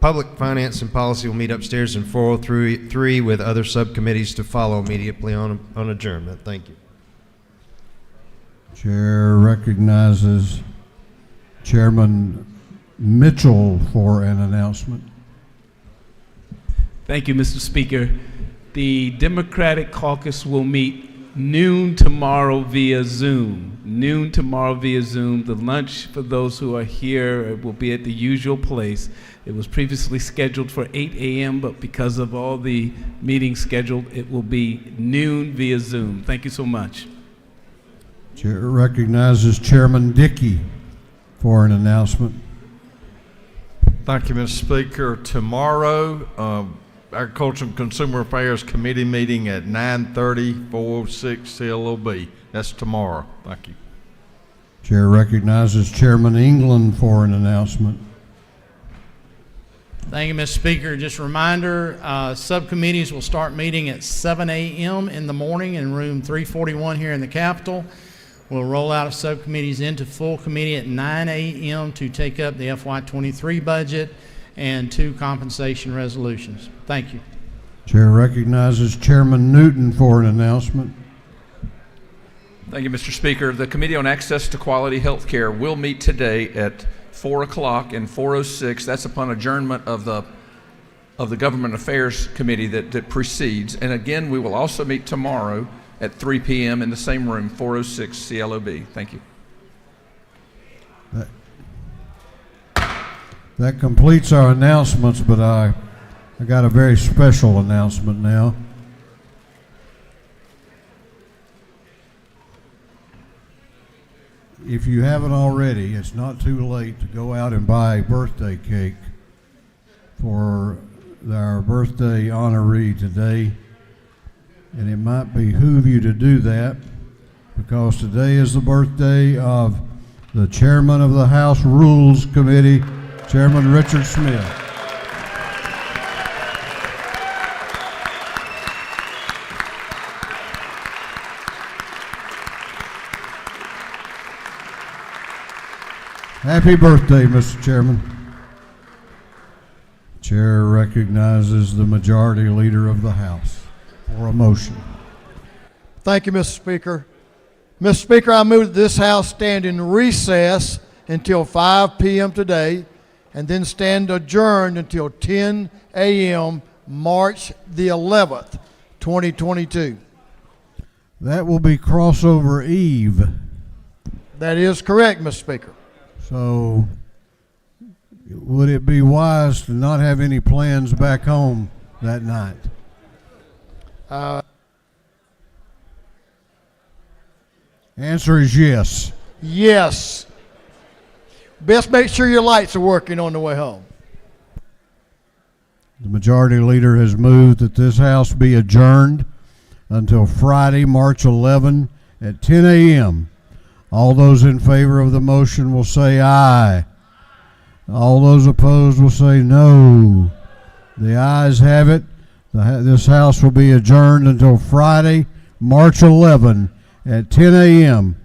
Public Finance and Policy will meet upstairs in 403 with other subcommittees to follow immediately on adjournment. Thank you. Chair recognizes Chairman Mitchell for an announcement. Thank you, Mr. Speaker. The Democratic Caucus will meet noon tomorrow via Zoom. Noon tomorrow via Zoom. The lunch for those who are here will be at the usual place. It was previously scheduled for 8 a.m., but because of all the meetings scheduled, it will be noon via Zoom. Thank you so much. Chair recognizes Chairman Dickey for an announcement. Thank you, Mr. Speaker. Tomorrow, Agriculture and Consumer Affairs Committee meeting at 9:30, 406 CLOB. That's tomorrow. Thank you. Chair recognizes Chairman England for an announcement. Thank you, Mr. Speaker. Just a reminder, subcommittees will start meeting at 7 a.m. in the morning in room 341 here in the Capitol. We'll roll out of subcommittees into full committee at 9 a.m. to take up the FY23 budget and 2 compensation resolutions. Thank you. Chair recognizes Chairman Newton for an announcement. Thank you, Mr. Speaker. The Committee on Access to Quality Health Care will meet today at 4 o'clock and 4:06. That's upon adjournment of the Government Affairs Committee that precedes. And again, we will also meet tomorrow at 3 p.m. in the same room, 406 CLOB. Thank you. That completes our announcements, but I got a very special announcement now. If you haven't already, it's not too late to go out and buy a birthday cake for our birthday honoree today. And it might behoove you to do that because today is the birthday of the chairman of the House Rules Committee, Chairman Richard Smith. Happy birthday, Mr. Chairman. Chair recognizes the Majority Leader of the House for a motion. Thank you, Mr. Speaker. Mr. Speaker, I move that this House stand in recess until 5 p.m. today and then stand adjourned until 10 a.m. March the 11th, 2022. That will be crossover eve. That is correct, Mr. Speaker. So would it be wise to not have any plans back home that night? Answer is yes. Yes. Best make sure your lights are working on the way home. The Majority Leader has moved that this House be adjourned until Friday, March 11 at 10 a.m. All those in favor of the motion will say aye. All those opposed will say no. The ayes have it. This House will be adjourned until Friday, March 11 at 10 a.m.